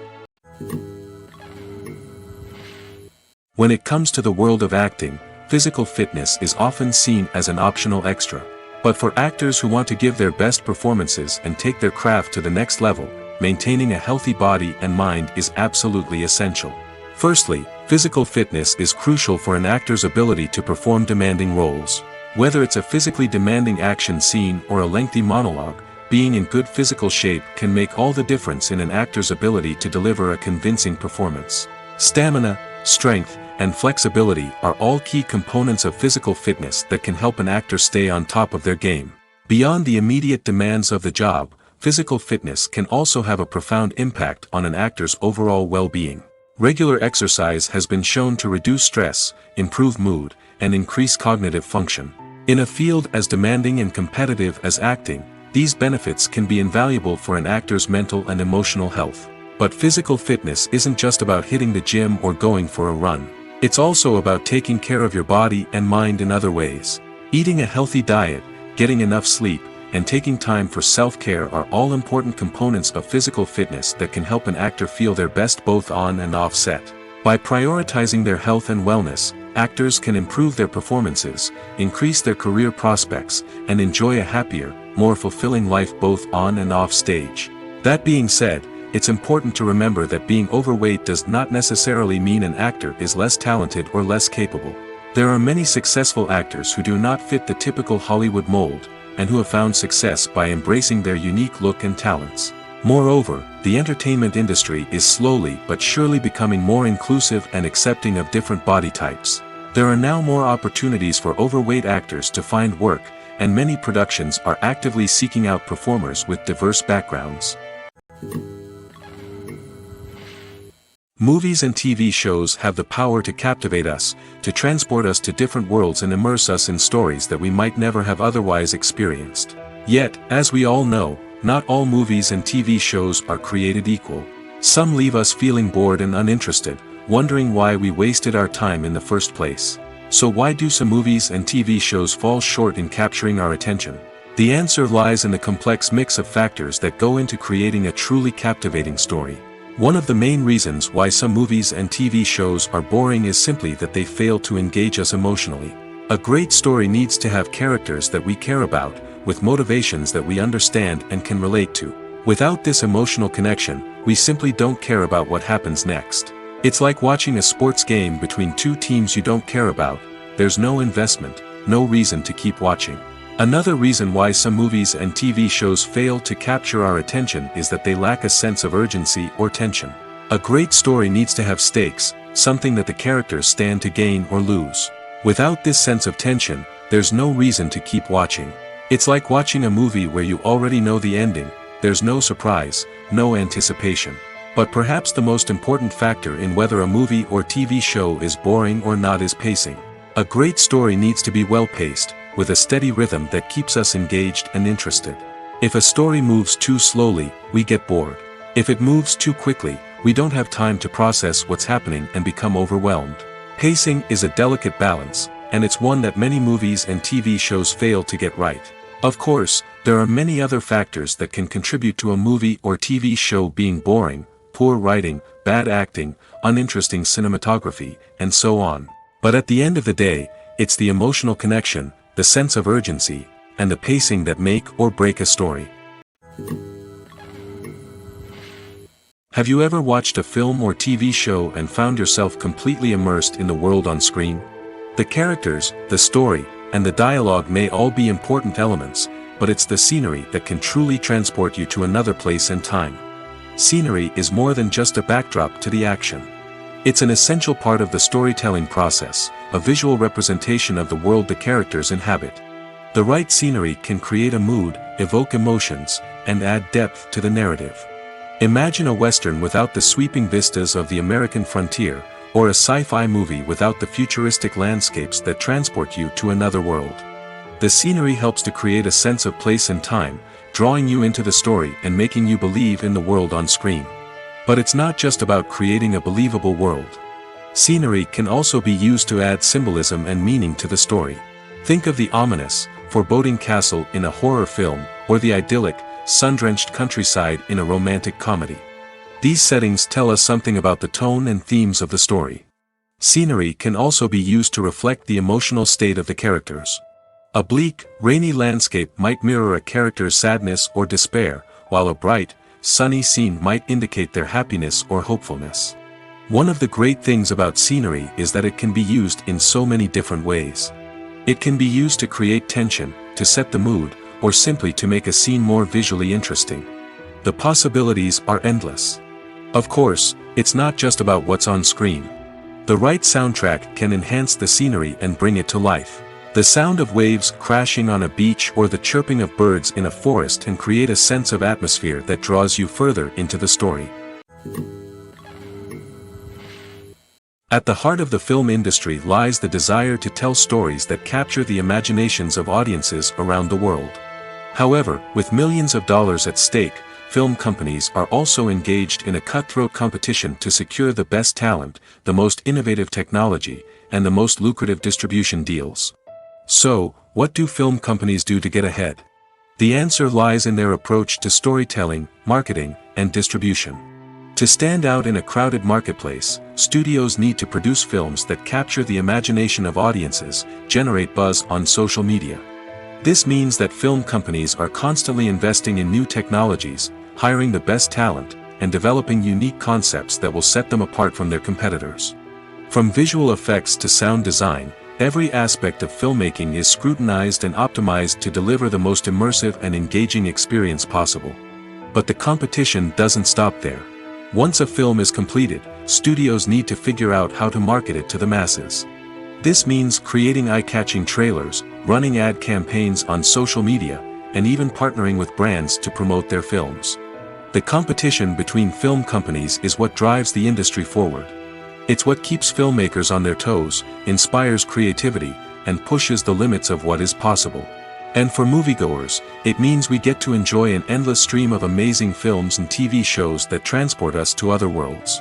When it comes to the world of acting, physical fitness is often seen as an optional extra. But for actors who want to give their best performances and take their craft to the next level, maintaining a healthy body and mind is absolutely essential. Firstly, physical fitness is crucial for an actor's ability to perform demanding roles. Whether it's a physically demanding action scene or a lengthy monologue, being in good physical shape can make all the difference in an actor's ability to deliver a convincing performance. Stamina, strength, and flexibility are all key components of physical fitness that can help an actor stay on top of their game. Beyond the immediate demands of the job, physical fitness can also have a profound impact on an actor's overall well-being. Regular exercise has been shown to reduce stress, improve mood, and increase cognitive function. In a field as demanding and competitive as acting, these benefits can be invaluable for an actor's mental and emotional health. But physical fitness isn't just about hitting the gym or going for a run. It's also about taking care of your body and mind in other ways. Eating a healthy diet, getting enough sleep, and taking time for self-care are all important components of physical fitness that can help an actor feel their best both on and off set. By prioritizing their health and wellness, actors can improve their performances, increase their career prospects, and enjoy a happier, more fulfilling life both on and off stage. That being said, it's important to remember that being overweight does not necessarily mean an actor is less talented or less capable. There are many successful actors who do not fit the typical Hollywood mold, and who have found success by embracing their unique look and talents. Moreover, the entertainment industry is slowly but surely becoming more inclusive and accepting of different body types. There are now more opportunities for overweight actors to find work, and many productions are actively seeking out performers with diverse backgrounds. Movies and TV shows have the power to captivate us, to transport us to different worlds and immerse us in stories that we might never have otherwise experienced. Yet, as we all know, not all movies and TV shows are created equal. Some leave us feeling bored and uninterested, wondering why we wasted our time in the first place. So why do some movies and TV shows fall short in capturing our attention? The answer lies in the complex mix of factors that go into creating a truly captivating story. One of the main reasons why some movies and TV shows are boring is simply that they fail to engage us emotionally. A great story needs to have characters that we care about, with motivations that we understand and can relate to. Without this emotional connection, we simply don't care about what happens next. It's like watching a sports game between two teams you don't care about. There's no investment, no reason to keep watching. Another reason why some movies and TV shows fail to capture our attention is that they lack a sense of urgency or tension. A great story needs to have stakes, something that the characters stand to gain or lose. Without this sense of tension, there's no reason to keep watching. It's like watching a movie where you already know the ending, there's no surprise, no anticipation. But perhaps the most important factor in whether a movie or TV show is boring or not is pacing. A great story needs to be well-paced, with a steady rhythm that keeps us engaged and interested. If a story moves too slowly, we get bored. If it moves too quickly, we don't have time to process what's happening and become overwhelmed. Pacing is a delicate balance, and it's one that many movies and TV shows fail to get right. Of course, there are many other factors that can contribute to a movie or TV show being boring: poor writing, bad acting, uninteresting cinematography, and so on. But at the end of the day, it's the emotional connection, the sense of urgency, and the pacing that make or break a story. Have you ever watched a film or TV show and found yourself completely immersed in the world on screen? The characters, the story, and the dialogue may all be important elements, but it's the scenery that can truly transport you to another place and time. Scenery is more than just a backdrop to the action. It's an essential part of the storytelling process, a visual representation of the world the characters inhabit. The right scenery can create a mood, evoke emotions, and add depth to the narrative. Imagine a Western without the sweeping vistas of the American frontier, or a sci-fi movie without the futuristic landscapes that transport you to another world. The scenery helps to create a sense of place and time, drawing you into the story and making you believe in the world on screen. But it's not just about creating a believable world. Scenery can also be used to add symbolism and meaning to the story. Think of the ominous, foreboding castle in a horror film, or the idyllic, sun-drenched countryside in a romantic comedy. These settings tell us something about the tone and themes of the story. Scenery can also be used to reflect the emotional state of the characters. A bleak, rainy landscape might mirror a character's sadness or despair, while a bright, sunny scene might indicate their happiness or hopefulness. One of the great things about scenery is that it can be used in so many different ways. It can be used to create tension, to set the mood, or simply to make a scene more visually interesting. The possibilities are endless. Of course, it's not just about what's on screen. The right soundtrack can enhance the scenery and bring it to life. The sound of waves crashing on a beach or the chirping of birds in a forest can create a sense of atmosphere that draws you further into the story. At the heart of the film industry lies the desire to tell stories that capture the imaginations of audiences around the world. However, with millions of dollars at stake, film companies are also engaged in a cutthroat competition to secure the best talent, the most innovative technology, and the most lucrative distribution deals. So, what do film companies do to get ahead? The answer lies in their approach to storytelling, marketing, and distribution. To stand out in a crowded marketplace, studios need to produce films that capture the imagination of audiences, generate buzz on social media. This means that film companies are constantly investing in new technologies, hiring the best talent, and developing unique concepts that will set them apart from their competitors. From visual effects to sound design, every aspect of filmmaking is scrutinized and optimized to deliver the most immersive and engaging experience possible. But the competition doesn't stop there. Once a film is completed, studios need to figure out how to market it to the masses. This means creating eye-catching trailers, running ad campaigns on social media, and even partnering with brands to promote their films. The competition between film companies is what drives the industry forward. It's what keeps filmmakers on their toes, inspires creativity, and pushes the limits of what is possible. And for moviegoers, it means we get to enjoy an endless stream of amazing films and TV shows that transport us to other worlds.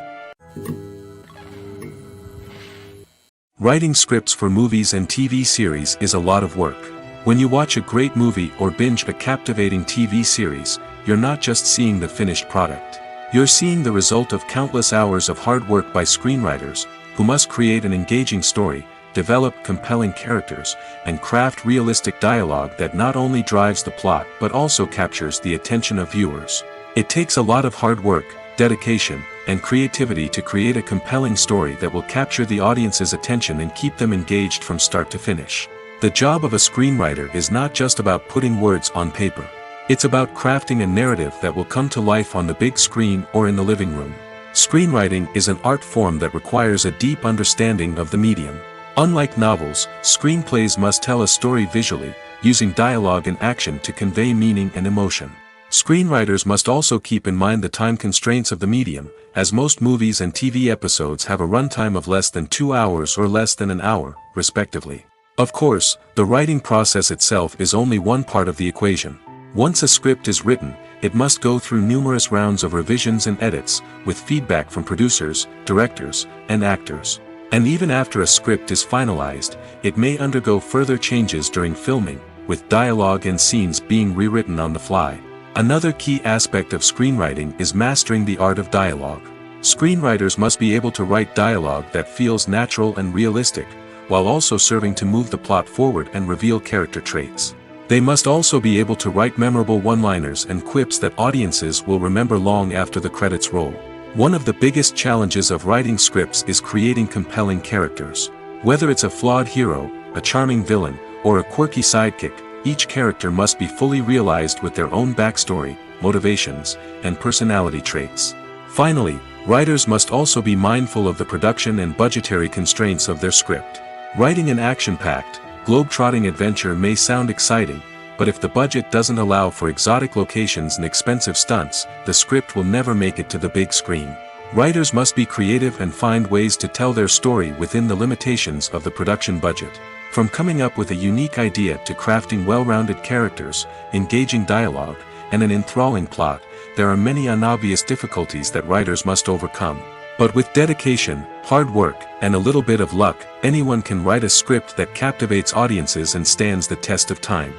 Writing scripts for movies and TV series is a lot of work. When you watch a great movie or binge a captivating TV series, you're not just seeing the finished product. You're seeing the result of countless hours of hard work by screenwriters, who must create an engaging story, develop compelling characters, and craft realistic dialogue that not only drives the plot but also captures the attention of viewers. It takes a lot of hard work, dedication, and creativity to create a compelling story that will capture the audience's attention and keep them engaged from start to finish. The job of a screenwriter is not just about putting words on paper. It's about crafting a narrative that will come to life on the big screen or in the living room. Screenwriting is an art form that requires a deep understanding of the medium. Unlike novels, screenplays must tell a story visually, using dialogue and action to convey meaning and emotion. Screenwriters must also keep in mind the time constraints of the medium, as most movies and TV episodes have a runtime of less than 2 hours or less than an hour, respectively. Of course, the writing process itself is only one part of the equation. Once a script is written, it must go through numerous rounds of revisions and edits, with feedback from producers, directors, and actors. And even after a script is finalized, it may undergo further changes during filming, with dialogue and scenes being rewritten on the fly. Another key aspect of screenwriting is mastering the art of dialogue. Screenwriters must be able to write dialogue that feels natural and realistic, while also serving to move the plot forward and reveal character traits. They must also be able to write memorable one-liners and quips that audiences will remember long after the credits roll. One of the biggest challenges of writing scripts is creating compelling characters. Whether it's a flawed hero, a charming villain, or a quirky sidekick, each character must be fully realized with their own backstory, motivations, and personality traits. Finally, writers must also be mindful of the production and budgetary constraints of their script. Writing an action-packed, globe-trotting adventure may sound exciting, but if the budget doesn't allow for exotic locations and expensive stunts, the script will never make it to the big screen. Writers must be creative and find ways to tell their story within the limitations of the production budget. From coming up with a unique idea to crafting well-rounded characters, engaging dialogue, and an enthralling plot, there are many unobvious difficulties that writers must overcome. But with dedication, hard work, and a little bit of luck, anyone can write a script that captivates audiences and stands the test of time.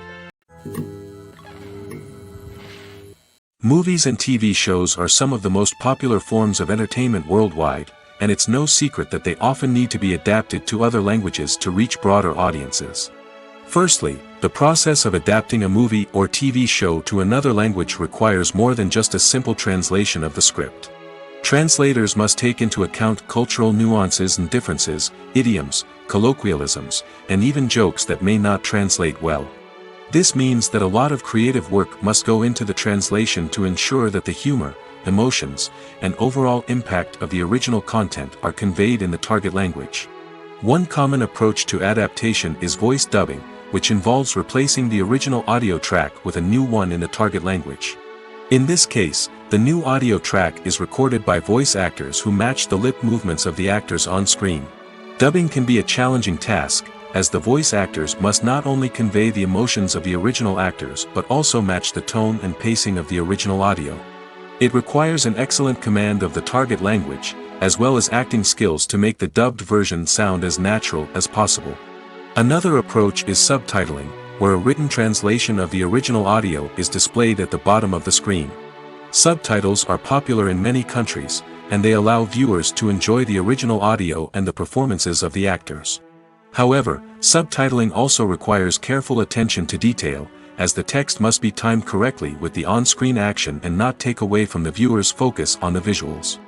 Movies and TV shows are some of the most popular forms of entertainment worldwide, and it's no secret that they often need to be adapted to other languages to reach broader audiences. Firstly, the process of adapting a movie or TV show to another language requires more than just a simple translation of the script. Translators must take into account cultural nuances and differences, idioms, colloquialisms, and even jokes that may not translate well. This means that a lot of creative work must go into the translation to ensure that the humor, emotions, and overall impact of the original content are conveyed in the target language. One common approach to adaptation is voice dubbing, which involves replacing the original audio track with a new one in the target language. In this case, the new audio track is recorded by voice actors who match the lip movements of the actors on screen. Dubbing can be a challenging task, as the voice actors must not only convey the emotions of the original actors but also match the tone and pacing of the original audio. It requires an excellent command of the target language, as well as acting skills to make the dubbed version sound as natural as possible. Another approach is subtitling, where a written translation of the original audio is displayed at the bottom of the screen. Subtitles are popular in many countries, and they allow viewers to enjoy the original audio and the performances of the actors. However, subtitling also requires careful attention to detail, as the text must be timed correctly with the on-screen action and not take away from the viewer's focus on the visuals.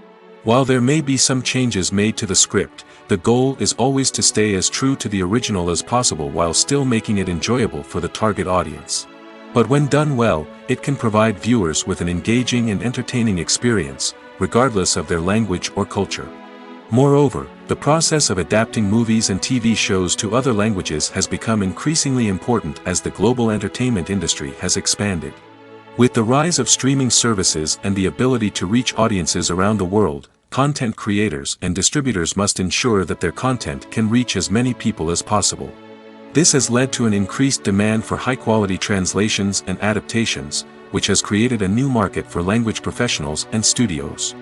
While there may be some changes made to the script, the goal is always to stay as true to the original as possible while still making it enjoyable for the target audience. But when done well, it can provide viewers with an engaging and entertaining experience, regardless of their language or culture. Moreover, the process of adapting movies and TV shows to other languages has become increasingly important as the global entertainment industry has expanded. With the rise of streaming services and the ability to reach audiences around the world, content creators and distributors must ensure that their content can reach as many people as possible. This has led to an increased demand for high-quality translations and adaptations, which has created a new market for language professionals and studios.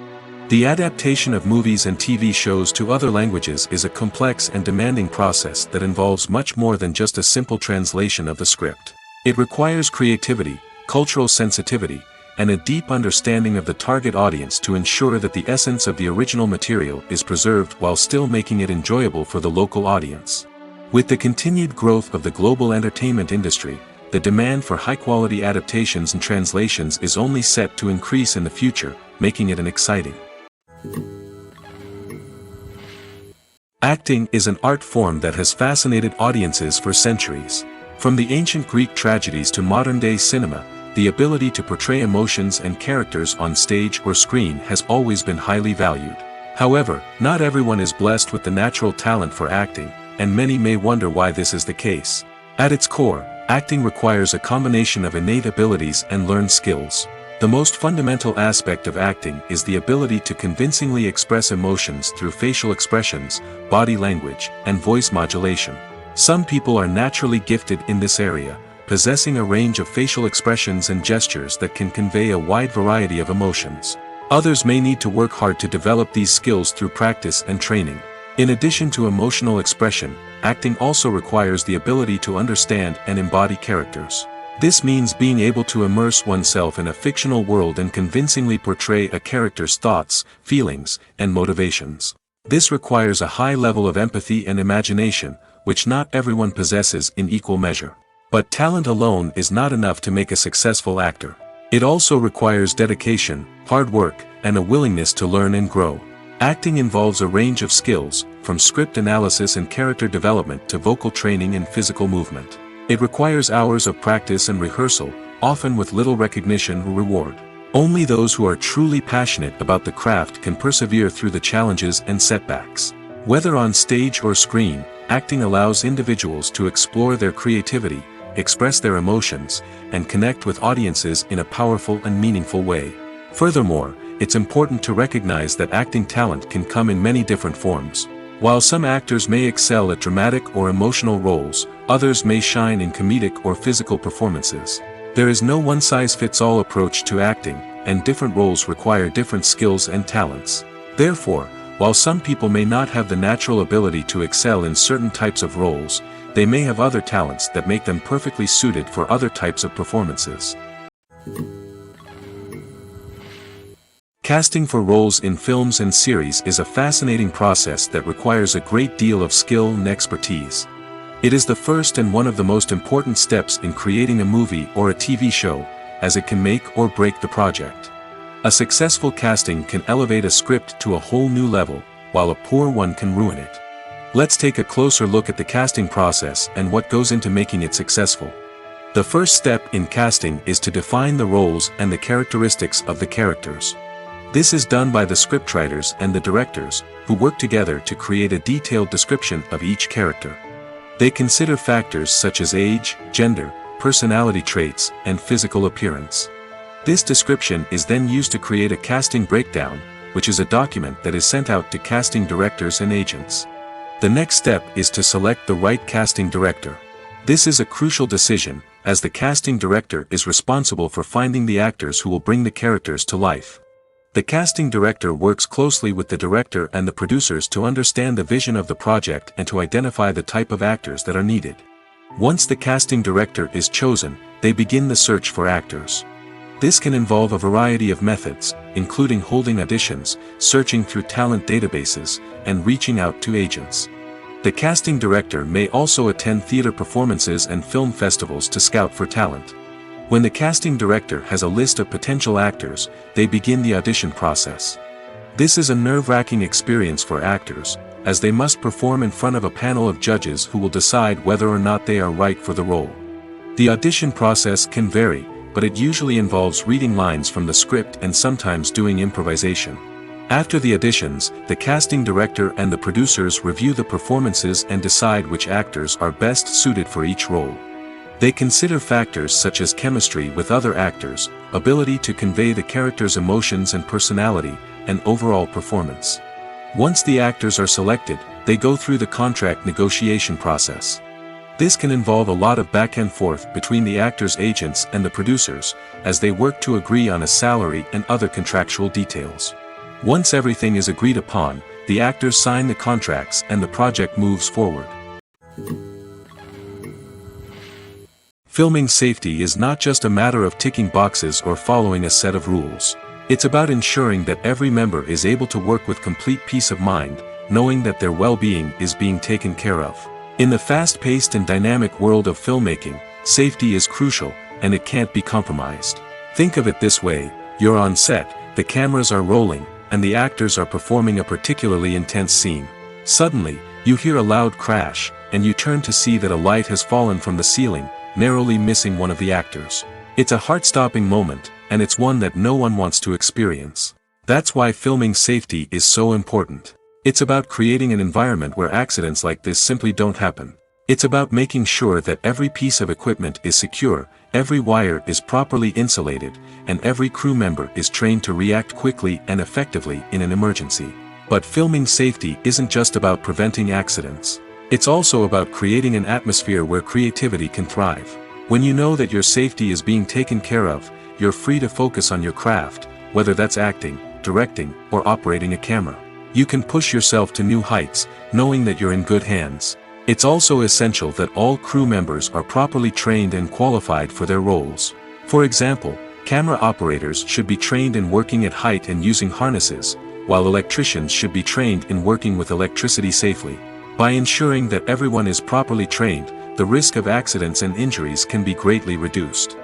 The adaptation of movies and TV shows to other languages is a complex and demanding process that involves much more than just a simple translation of the script. It requires creativity, cultural sensitivity, and a deep understanding of the target audience to ensure that the essence of the original material is preserved while still making it enjoyable for the local audience. With the continued growth of the global entertainment industry, the demand for high-quality adaptations and translations is only set to increase in the future, making it an exciting. Acting is an art form that has fascinated audiences for centuries. From the ancient Greek tragedies to modern-day cinema, the ability to portray emotions and characters on stage or screen has always been highly valued. However, not everyone is blessed with the natural talent for acting, and many may wonder why this is the case. At its core, acting requires a combination of innate abilities and learned skills. The most fundamental aspect of acting is the ability to convincingly express emotions through facial expressions, body language, and voice modulation. Some people are naturally gifted in this area, possessing a range of facial expressions and gestures that can convey a wide variety of emotions. Others may need to work hard to develop these skills through practice and training. In addition to emotional expression, acting also requires the ability to understand and embody characters. This means being able to immerse oneself in a fictional world and convincingly portray a character's thoughts, feelings, and motivations. This requires a high level of empathy and imagination, which not everyone possesses in equal measure. But talent alone is not enough to make a successful actor. It also requires dedication, hard work, and a willingness to learn and grow. Acting involves a range of skills, from script analysis and character development to vocal training and physical movement. It requires hours of practice and rehearsal, often with little recognition or reward. Only those who are truly passionate about the craft can persevere through the challenges and setbacks. Whether on stage or screen, acting allows individuals to explore their creativity, express their emotions, and connect with audiences in a powerful and meaningful way. Furthermore, it's important to recognize that acting talent can come in many different forms. While some actors may excel at dramatic or emotional roles, others may shine in comedic or physical performances. There is no one-size-fits-all approach to acting, and different roles require different skills and talents. Therefore, while some people may not have the natural ability to excel in certain types of roles, they may have other talents that make them perfectly suited for other types of performances. Casting for roles in films and series is a fascinating process that requires a great deal of skill and expertise. It is the first and one of the most important steps in creating a movie or a TV show, as it can make or break the project. A successful casting can elevate a script to a whole new level, while a poor one can ruin it. Let's take a closer look at the casting process and what goes into making it successful. The first step in casting is to define the roles and the characteristics of the characters. This is done by the scriptwriters and the directors, who work together to create a detailed description of each character. They consider factors such as age, gender, personality traits, and physical appearance. This description is then used to create a casting breakdown, which is a document that is sent out to casting directors and agents. The next step is to select the right casting director. This is a crucial decision, as the casting director is responsible for finding the actors who will bring the characters to life. The casting director works closely with the director and the producers to understand the vision of the project and to identify the type of actors that are needed. Once the casting director is chosen, they begin the search for actors. This can involve a variety of methods, including holding auditions, searching through talent databases, and reaching out to agents. The casting director may also attend theater performances and film festivals to scout for talent. When the casting director has a list of potential actors, they begin the audition process. This is a nerve-wracking experience for actors, as they must perform in front of a panel of judges who will decide whether or not they are right for the role. The audition process can vary, but it usually involves reading lines from the script and sometimes doing improvisation. After the auditions, the casting director and the producers review the performances and decide which actors are best suited for each role. They consider factors such as chemistry with other actors, ability to convey the character's emotions and personality, and overall performance. Once the actors are selected, they go through the contract negotiation process. This can involve a lot of back and forth between the actors' agents and the producers, as they work to agree on a salary and other contractual details. Once everything is agreed upon, the actors sign the contracts and the project moves forward. Filming safety is not just a matter of ticking boxes or following a set of rules. It's about ensuring that every member is able to work with complete peace of mind, knowing that their well-being is being taken care of. In the fast-paced and dynamic world of filmmaking, safety is crucial, and it can't be compromised. Think of it this way: you're on set, the cameras are rolling, and the actors are performing a particularly intense scene. Suddenly, you hear a loud crash, and you turn to see that a light has fallen from the ceiling, narrowly missing one of the actors. It's a heart-stopping moment, and it's one that no one wants to experience. That's why filming safety is so important. It's about creating an environment where accidents like this simply don't happen. It's about making sure that every piece of equipment is secure, every wire is properly insulated, and every crew member is trained to react quickly and effectively in an emergency. But filming safety isn't just about preventing accidents. It's also about creating an atmosphere where creativity can thrive. When you know that your safety is being taken care of, you're free to focus on your craft, whether that's acting, directing, or operating a camera. You can push yourself to new heights, knowing that you're in good hands. It's also essential that all crew members are properly trained and qualified for their roles. For example, camera operators should be trained in working at height and using harnesses, while electricians should be trained in working with electricity safely. By ensuring that everyone is properly trained, the risk of accidents and injuries can be greatly reduced.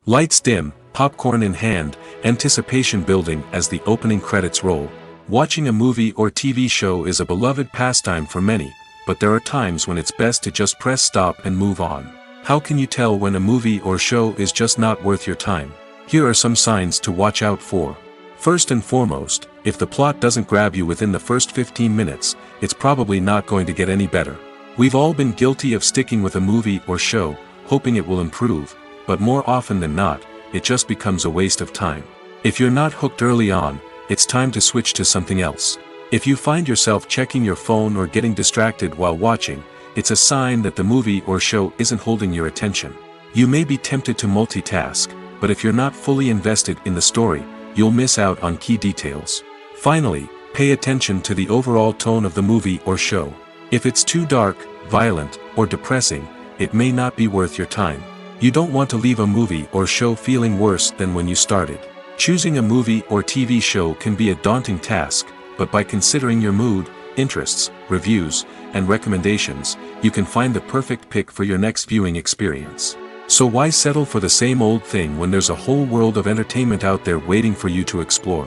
Lights dim, popcorn in hand, anticipation building as the opening credits roll. Watching a movie or TV show is a beloved pastime for many, but there are times when it's best to just press stop and move on. How can you tell when a movie or show is just not worth your time? Here are some signs to watch out for. First and foremost, if the plot doesn't grab you within the first 15 minutes, it's probably not going to get any better. We've all been guilty of sticking with a movie or show, hoping it will improve, but more often than not, it just becomes a waste of time. If you're not hooked early on, it's time to switch to something else. If you find yourself checking your phone or getting distracted while watching, it's a sign that the movie or show isn't holding your attention. You may be tempted to multitask, but if you're not fully invested in the story, you'll miss out on key details. Finally, pay attention to the overall tone of the movie or show. If it's too dark, violent, or depressing, it may not be worth your time. You don't want to leave a movie or show feeling worse than when you started. Choosing a movie or TV show can be a daunting task, but by considering your mood, interests, reviews, and recommendations, you can find the perfect pick for your next viewing experience. So why settle for the same old thing when there's a whole world of entertainment out there waiting for you to explore?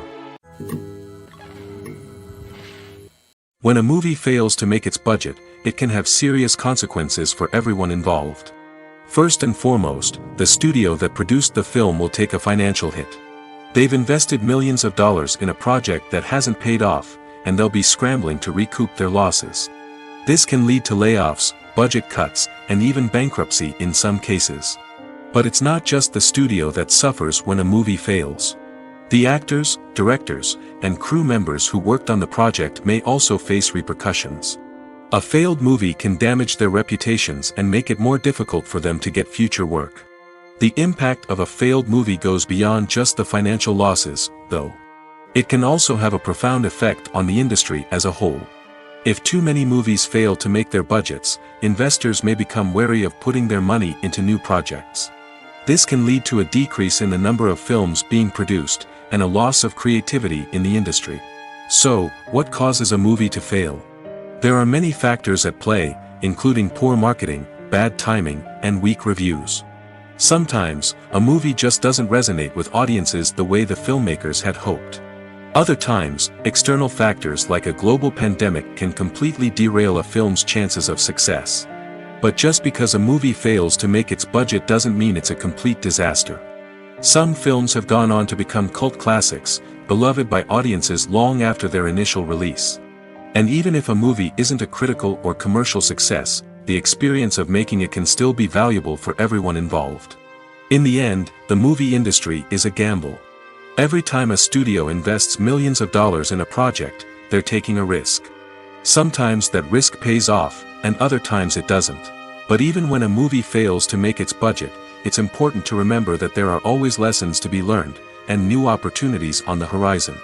When a movie fails to make its budget, it can have serious consequences for everyone involved. First and foremost, the studio that produced the film will take a financial hit. They've invested millions of dollars in a project that hasn't paid off, and they'll be scrambling to recoup their losses. This can lead to layoffs, budget cuts, and even bankruptcy in some cases. But it's not just the studio that suffers when a movie fails. The actors, directors, and crew members who worked on the project may also face repercussions. A failed movie can damage their reputations and make it more difficult for them to get future work. The impact of a failed movie goes beyond just the financial losses, though. It can also have a profound effect on the industry as a whole. If too many movies fail to make their budgets, investors may become wary of putting their money into new projects. This can lead to a decrease in the number of films being produced, and a loss of creativity in the industry. So, what causes a movie to fail? There are many factors at play, including poor marketing, bad timing, and weak reviews. Sometimes, a movie just doesn't resonate with audiences the way the filmmakers had hoped. Other times, external factors like a global pandemic can completely derail a film's chances of success. But just because a movie fails to make its budget doesn't mean it's a complete disaster. Some films have gone on to become cult classics, beloved by audiences long after their initial release. And even if a movie isn't a critical or commercial success, the experience of making it can still be valuable for everyone involved. In the end, the movie industry is a gamble. Every time a studio invests millions of dollars in a project, they're taking a risk. Sometimes that risk pays off, and other times it doesn't. But even when a movie fails to make its budget, it's important to remember that there are always lessons to be learned, and new opportunities on the horizon.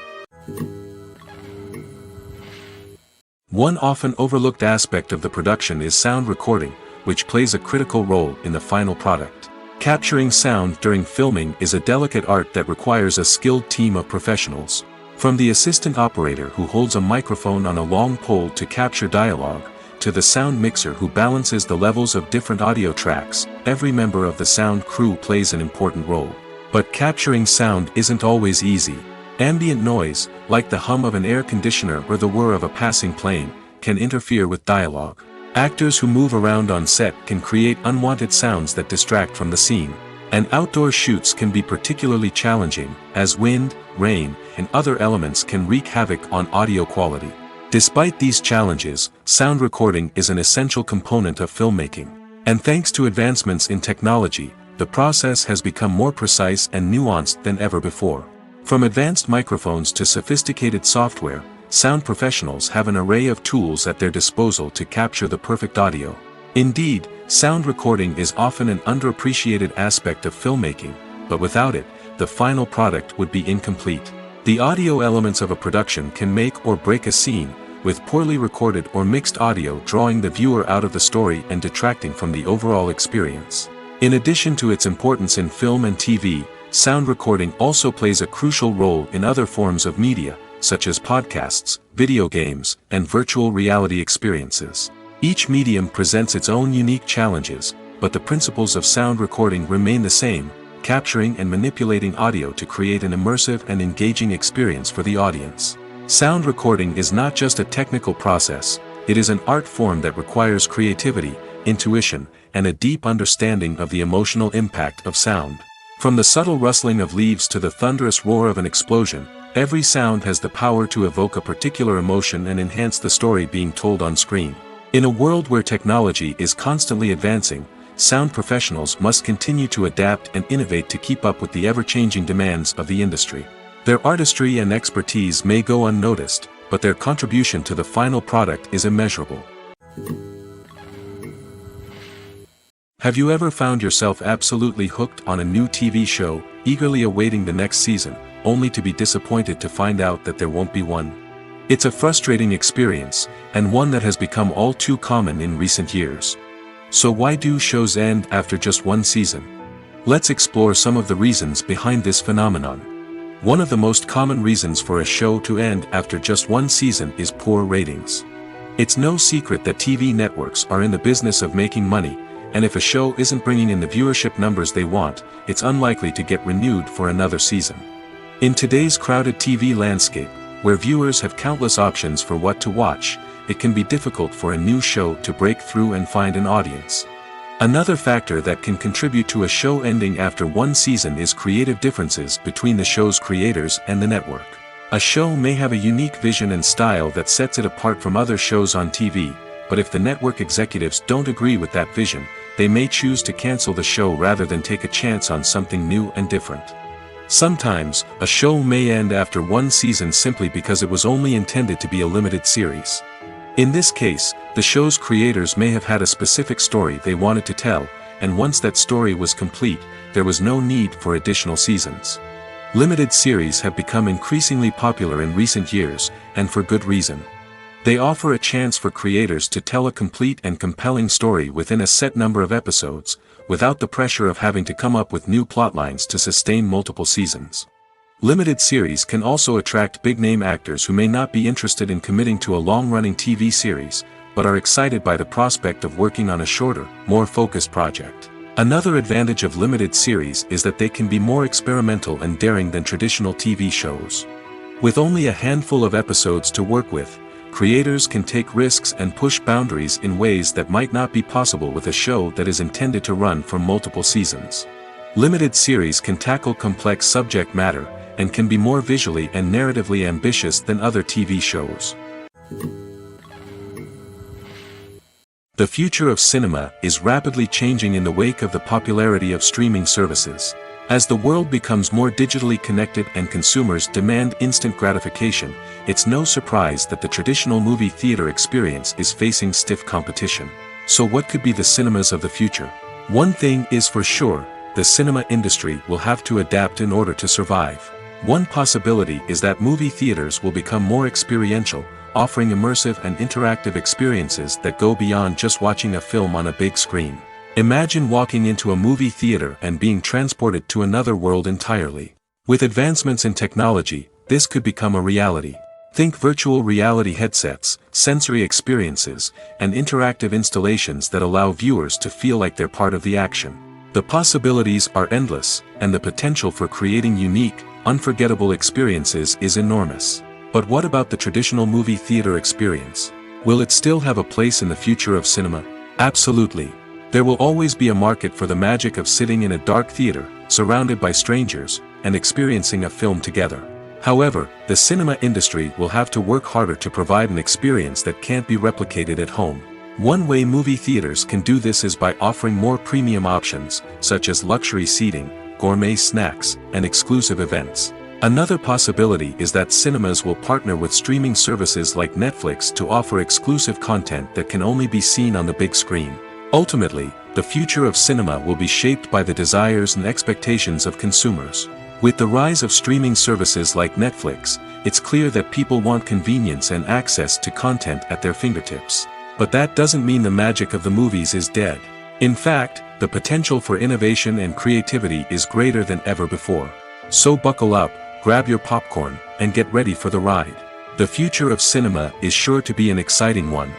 One often overlooked aspect of the production is sound recording, which plays a critical role in the final product. Capturing sound during filming is a delicate art that requires a skilled team of professionals. From the assistant operator who holds a microphone on a long pole to capture dialogue, to the sound mixer who balances the levels of different audio tracks, every member of the sound crew plays an important role. But capturing sound isn't always easy. Ambient noise, like the hum of an air conditioner or the whir of a passing plane, can interfere with dialogue. Actors who move around on set can create unwanted sounds that distract from the scene. And outdoor shoots can be particularly challenging, as wind, rain, and other elements can wreak havoc on audio quality. Despite these challenges, sound recording is an essential component of filmmaking. And thanks to advancements in technology, the process has become more precise and nuanced than ever before. From advanced microphones to sophisticated software, sound professionals have an array of tools at their disposal to capture the perfect audio. Indeed, sound recording is often an underappreciated aspect of filmmaking, but without it, the final product would be incomplete. The audio elements of a production can make or break a scene, with poorly recorded or mixed audio drawing the viewer out of the story and detracting from the overall experience. In addition to its importance in film and TV, sound recording also plays a crucial role in other forms of media, such as podcasts, video games, and virtual reality experiences. Each medium presents its own unique challenges, but the principles of sound recording remain the same, capturing and manipulating audio to create an immersive and engaging experience for the audience. Sound recording is not just a technical process, it is an art form that requires creativity, intuition, and a deep understanding of the emotional impact of sound. From the subtle rustling of leaves to the thunderous roar of an explosion, every sound has the power to evoke a particular emotion and enhance the story being told on screen. In a world where technology is constantly advancing, sound professionals must continue to adapt and innovate to keep up with the ever-changing demands of the industry. Their artistry and expertise may go unnoticed, but their contribution to the final product is immeasurable. Have you ever found yourself absolutely hooked on a new TV show, eagerly awaiting the next season, only to be disappointed to find out that there won't be one? It's a frustrating experience, and one that has become all too common in recent years. So why do shows end after just one season? Let's explore some of the reasons behind this phenomenon. One of the most common reasons for a show to end after just one season is poor ratings. It's no secret that TV networks are in the business of making money, and if a show isn't bringing in the viewership numbers they want, it's unlikely to get renewed for another season. In today's crowded TV landscape, where viewers have countless options for what to watch, it can be difficult for a new show to break through and find an audience. Another factor that can contribute to a show ending after one season is creative differences between the show's creators and the network. A show may have a unique vision and style that sets it apart from other shows on TV, but if the network executives don't agree with that vision, they may choose to cancel the show rather than take a chance on something new and different. Sometimes, a show may end after one season simply because it was only intended to be a limited series. In this case, the show's creators may have had a specific story they wanted to tell, and once that story was complete, there was no need for additional seasons. Limited series have become increasingly popular in recent years, and for good reason. They offer a chance for creators to tell a complete and compelling story within a set number of episodes, without the pressure of having to come up with new plotlines to sustain multiple seasons. Limited series can also attract big-name actors who may not be interested in committing to a long-running TV series, but are excited by the prospect of working on a shorter, more focused project. Another advantage of limited series is that they can be more experimental and daring than traditional TV shows. With only a handful of episodes to work with, creators can take risks and push boundaries in ways that might not be possible with a show that is intended to run for multiple seasons. Limited series can tackle complex subject matter, and can be more visually and narratively ambitious than other TV shows. The future of cinema is rapidly changing in the wake of the popularity of streaming services. As the world becomes more digitally connected and consumers demand instant gratification, it's no surprise that the traditional movie theater experience is facing stiff competition. So what could be the cinemas of the future? One thing is for sure, the cinema industry will have to adapt in order to survive. One possibility is that movie theaters will become more experiential, offering immersive and interactive experiences that go beyond just watching a film on a big screen. Imagine walking into a movie theater and being transported to another world entirely. With advancements in technology, this could become a reality. Think virtual reality headsets, sensory experiences, and interactive installations that allow viewers to feel like they're part of the action. The possibilities are endless, and the potential for creating unique, unforgettable experiences is enormous. But what about the traditional movie theater experience? Will it still have a place in the future of cinema? Absolutely. There will always be a market for the magic of sitting in a dark theater, surrounded by strangers, and experiencing a film together. However, the cinema industry will have to work harder to provide an experience that can't be replicated at home. One way movie theaters can do this is by offering more premium options, such as luxury seating, gourmet snacks, and exclusive events. Another possibility is that cinemas will partner with streaming services like Netflix to offer exclusive content that can only be seen on the big screen. Ultimately, the future of cinema will be shaped by the desires and expectations of consumers. With the rise of streaming services like Netflix, it's clear that people want convenience and access to content at their fingertips. But that doesn't mean the magic of the movies is dead. In fact, the potential for innovation and creativity is greater than ever before. So buckle up, grab your popcorn, and get ready for the ride. The future of cinema is sure to be an exciting one.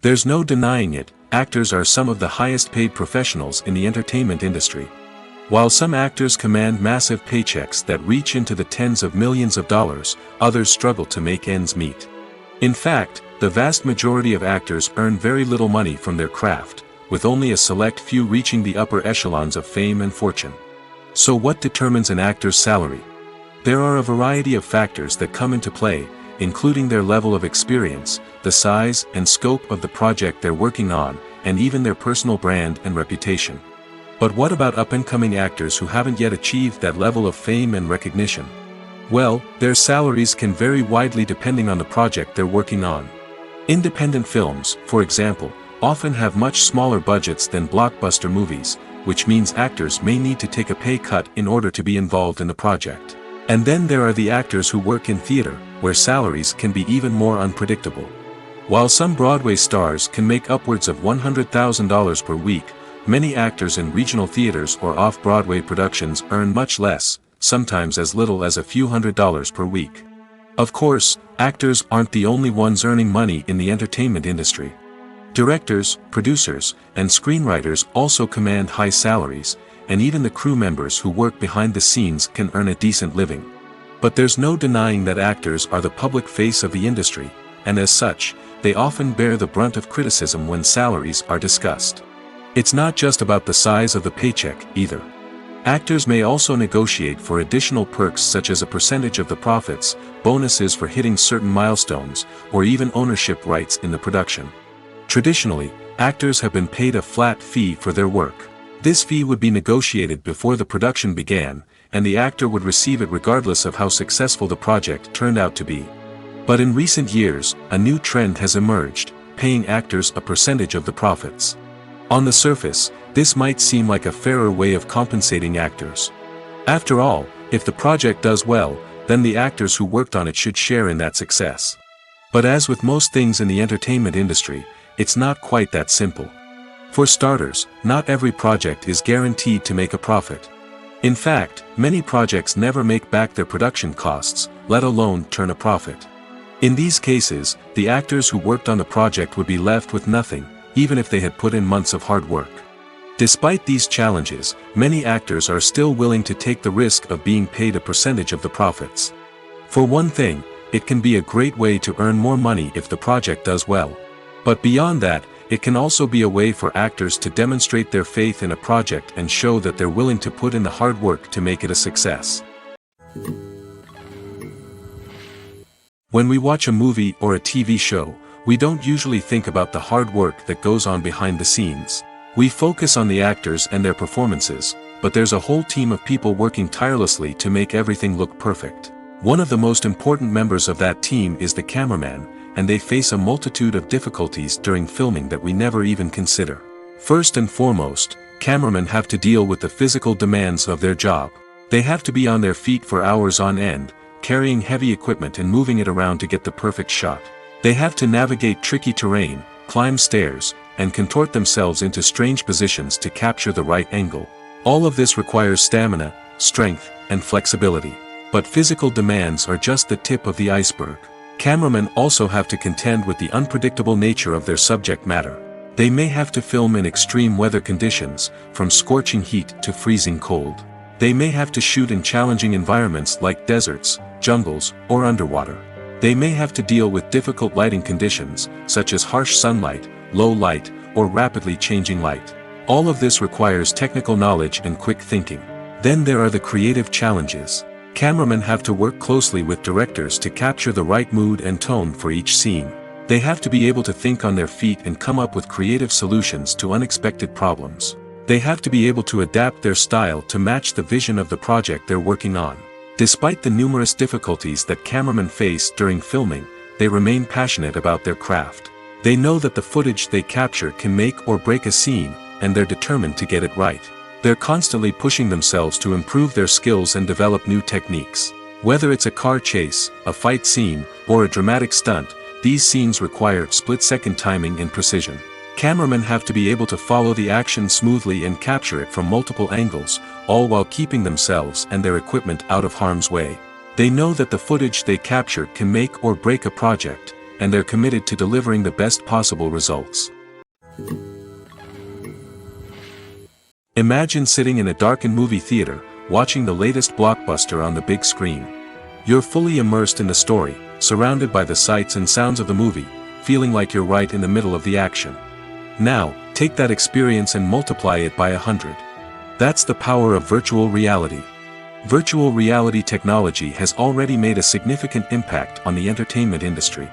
There's no denying it, actors are some of the highest paid professionals in the entertainment industry. While some actors command massive paychecks that reach into the tens of millions of dollars, others struggle to make ends meet. In fact, the vast majority of actors earn very little money from their craft, with only a select few reaching the upper echelons of fame and fortune. So what determines an actor's salary? There are a variety of factors that come into play, including their level of experience, the size and scope of the project they're working on, and even their personal brand and reputation. But what about up-and-coming actors who haven't yet achieved that level of fame and recognition? Well, their salaries can vary widely depending on the project they're working on. Independent films, for example, often have much smaller budgets than blockbuster movies, which means actors may need to take a pay cut in order to be involved in the project. And then there are the actors who work in theater, where salaries can be even more unpredictable. While some Broadway stars can make upwards of $100,000 per week, many actors in regional theaters or off-Broadway productions earn much less, sometimes as little as a few $100s per week. Of course, actors aren't the only ones earning money in the entertainment industry. Directors, producers, and screenwriters also command high salaries, and even the crew members who work behind the scenes can earn a decent living. But there's no denying that actors are the public face of the industry, and as such, they often bear the brunt of criticism when salaries are discussed. It's not just about the size of the paycheck, either. Actors may also negotiate for additional perks such as a percentage of the profits, bonuses for hitting certain milestones, or even ownership rights in the production. Traditionally, actors have been paid a flat fee for their work. This fee would be negotiated before the production began, and the actor would receive it regardless of how successful the project turned out to be. But in recent years, a new trend has emerged, paying actors a percentage of the profits. On the surface, this might seem like a fairer way of compensating actors. After all, if the project does well, then the actors who worked on it should share in that success. But as with most things in the entertainment industry, it's not quite that simple. For starters, not every project is guaranteed to make a profit. In fact, many projects never make back their production costs, let alone turn a profit. In these cases, the actors who worked on the project would be left with nothing, even if they had put in months of hard work. Despite these challenges, many actors are still willing to take the risk of being paid a percentage of the profits. For one thing, it can be a great way to earn more money if the project does well. But beyond that, it can also be a way for actors to demonstrate their faith in a project and show that they're willing to put in the hard work to make it a success. When we watch a movie or a TV show, we don't usually think about the hard work that goes on behind the scenes. We focus on the actors and their performances, but there's a whole team of people working tirelessly to make everything look perfect. One of the most important members of that team is the cameraman, and they face a multitude of difficulties during filming that we never even consider. First and foremost, cameramen have to deal with the physical demands of their job. They have to be on their feet for hours on end, carrying heavy equipment and moving it around to get the perfect shot. They have to navigate tricky terrain, climb stairs, and contort themselves into strange positions to capture the right angle. All of this requires stamina, strength, and flexibility. But physical demands are just the tip of the iceberg. Cameramen also have to contend with the unpredictable nature of their subject matter. They may have to film in extreme weather conditions, from scorching heat to freezing cold. They may have to shoot in challenging environments like deserts, jungles, or underwater. They may have to deal with difficult lighting conditions, such as harsh sunlight, low light, or rapidly changing light. All of this requires technical knowledge and quick thinking. Then there are the creative challenges. Cameramen have to work closely with directors to capture the right mood and tone for each scene. They have to be able to think on their feet and come up with creative solutions to unexpected problems. They have to be able to adapt their style to match the vision of the project they're working on. Despite the numerous difficulties that cameramen face during filming, they remain passionate about their craft. They know that the footage they capture can make or break a scene, and they're determined to get it right. They're constantly pushing themselves to improve their skills and develop new techniques. Whether it's a car chase, a fight scene, or a dramatic stunt, these scenes require split-second timing and precision. Cameramen have to be able to follow the action smoothly and capture it from multiple angles, all while keeping themselves and their equipment out of harm's way. They know that the footage they capture can make or break a project, and they're committed to delivering the best possible results. Imagine sitting in a darkened movie theater, watching the latest blockbuster on the big screen. You're fully immersed in the story, surrounded by the sights and sounds of the movie, feeling like you're right in the middle of the action. Now, take that experience and multiply it by 100. That's the power of virtual reality. Virtual reality technology has already made a significant impact on the entertainment industry.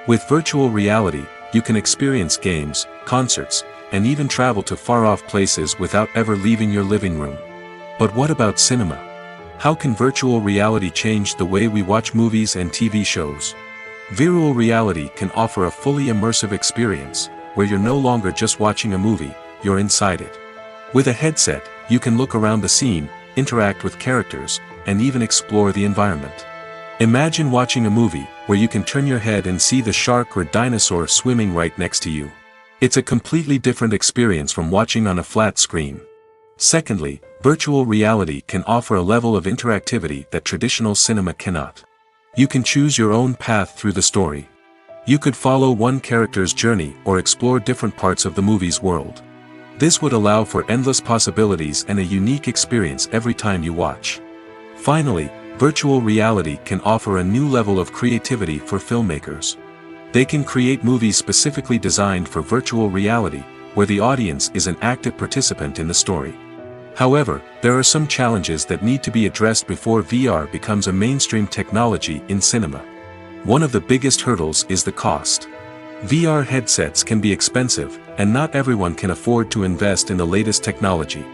With virtual reality, you can experience games, concerts, and even travel to far-off places without ever leaving your living room. But what about cinema? How can virtual reality change the way we watch movies and TV shows? Virtual reality can offer a fully immersive experience, where you're no longer just watching a movie, you're inside it. With a headset, you can look around the scene, interact with characters, and even explore the environment. Imagine watching a movie, where you can turn your head and see the shark or dinosaur swimming right next to you. It's a completely different experience from watching on a flat screen. Secondly, virtual reality can offer a level of interactivity that traditional cinema cannot. You can choose your own path through the story. You could follow one character's journey or explore different parts of the movie's world. This would allow for endless possibilities and a unique experience every time you watch. Finally, virtual reality can offer a new level of creativity for filmmakers. They can create movies specifically designed for virtual reality, where the audience is an active participant in the story. However, there are some challenges that need to be addressed before VR becomes a mainstream technology in cinema. One of the biggest hurdles is the cost. VR headsets can be expensive, and not everyone can afford to invest in the latest technology.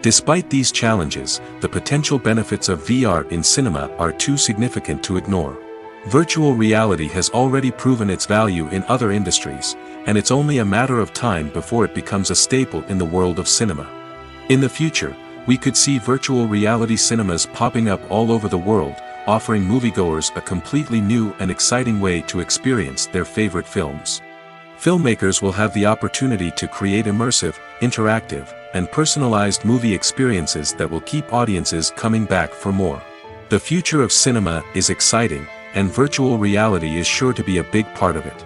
Despite these challenges, the potential benefits of VR in cinema are too significant to ignore. Virtual reality has already proven its value in other industries, and it's only a matter of time before it becomes a staple in the world of cinema. In the future, we could see virtual reality cinemas popping up all over the world, offering moviegoers a completely new and exciting way to experience their favorite films. Filmmakers will have the opportunity to create immersive, interactive, and personalized movie experiences that will keep audiences coming back for more. The future of cinema is exciting, and virtual reality is sure to be a big part of it.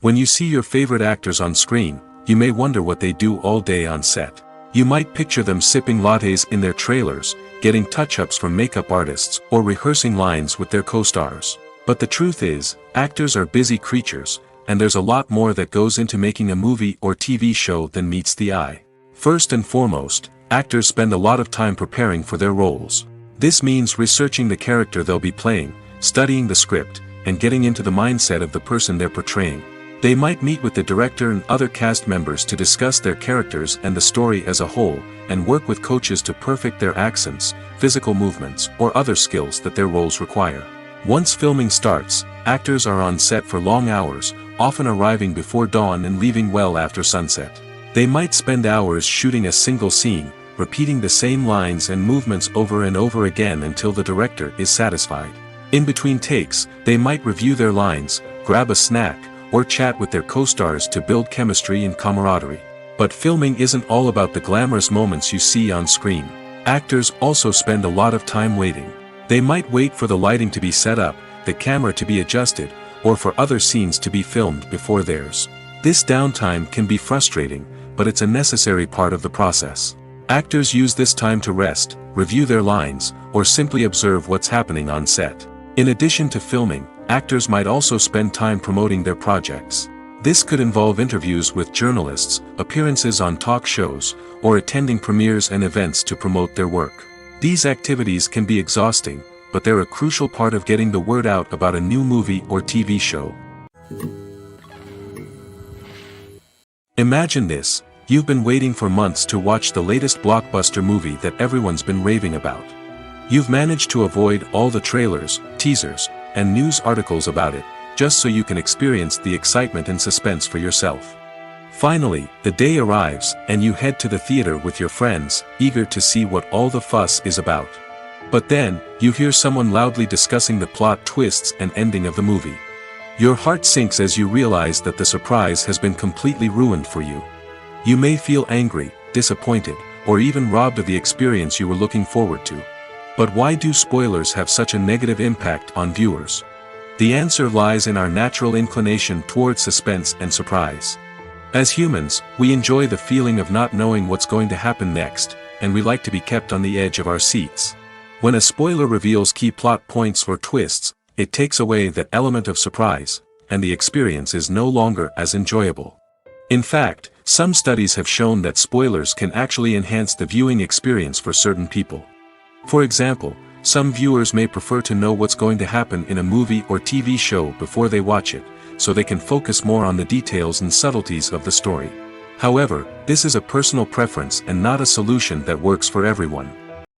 When you see your favorite actors on screen, you may wonder what they do all day on set. You might picture them sipping lattes in their trailers, getting touch-ups from makeup artists, or rehearsing lines with their co-stars. But the truth is, actors are busy creatures, and there's a lot more that goes into making a movie or TV show than meets the eye. First and foremost, actors spend a lot of time preparing for their roles. This means researching the character they'll be playing, studying the script, and getting into the mindset of the person they're portraying. They might meet with the director and other cast members to discuss their characters and the story as a whole, and work with coaches to perfect their accents, physical movements, or other skills that their roles require. Once filming starts, actors are on set for long hours, often arriving before dawn and leaving well after sunset. They might spend hours shooting a single scene, repeating the same lines and movements over and over again until the director is satisfied. In between takes, they might review their lines, grab a snack, or chat with their co-stars to build chemistry and camaraderie. But filming isn't all about the glamorous moments you see on screen. Actors also spend a lot of time waiting. They might wait for the lighting to be set up, the camera to be adjusted, or for other scenes to be filmed before theirs. This downtime can be frustrating, but it's a necessary part of the process. Actors use this time to rest, review their lines, or simply observe what's happening on set. In addition to filming, actors might also spend time promoting their projects. This could involve interviews with journalists, appearances on talk shows, or attending premieres and events to promote their work. These activities can be exhausting, but they're a crucial part of getting the word out about a new movie or TV show. Imagine this: you've been waiting for months to watch the latest blockbuster movie that everyone's been raving about. You've managed to avoid all the trailers, teasers, and news articles about it, just so you can experience the excitement and suspense for yourself. Finally, the day arrives, and you head to the theater with your friends, eager to see what all the fuss is about. But then, you hear someone loudly discussing the plot twists and ending of the movie. Your heart sinks as you realize that the surprise has been completely ruined for you. You may feel angry, disappointed, or even robbed of the experience you were looking forward to. But why do spoilers have such a negative impact on viewers? The answer lies in our natural inclination towards suspense and surprise. As humans, we enjoy the feeling of not knowing what's going to happen next, and we like to be kept on the edge of our seats. When a spoiler reveals key plot points or twists, it takes away that element of surprise, and the experience is no longer as enjoyable. In fact, some studies have shown that spoilers can actually enhance the viewing experience for certain people. For example, some viewers may prefer to know what's going to happen in a movie or TV show before they watch it, so they can focus more on the details and subtleties of the story. However, this is a personal preference and not a solution that works for everyone.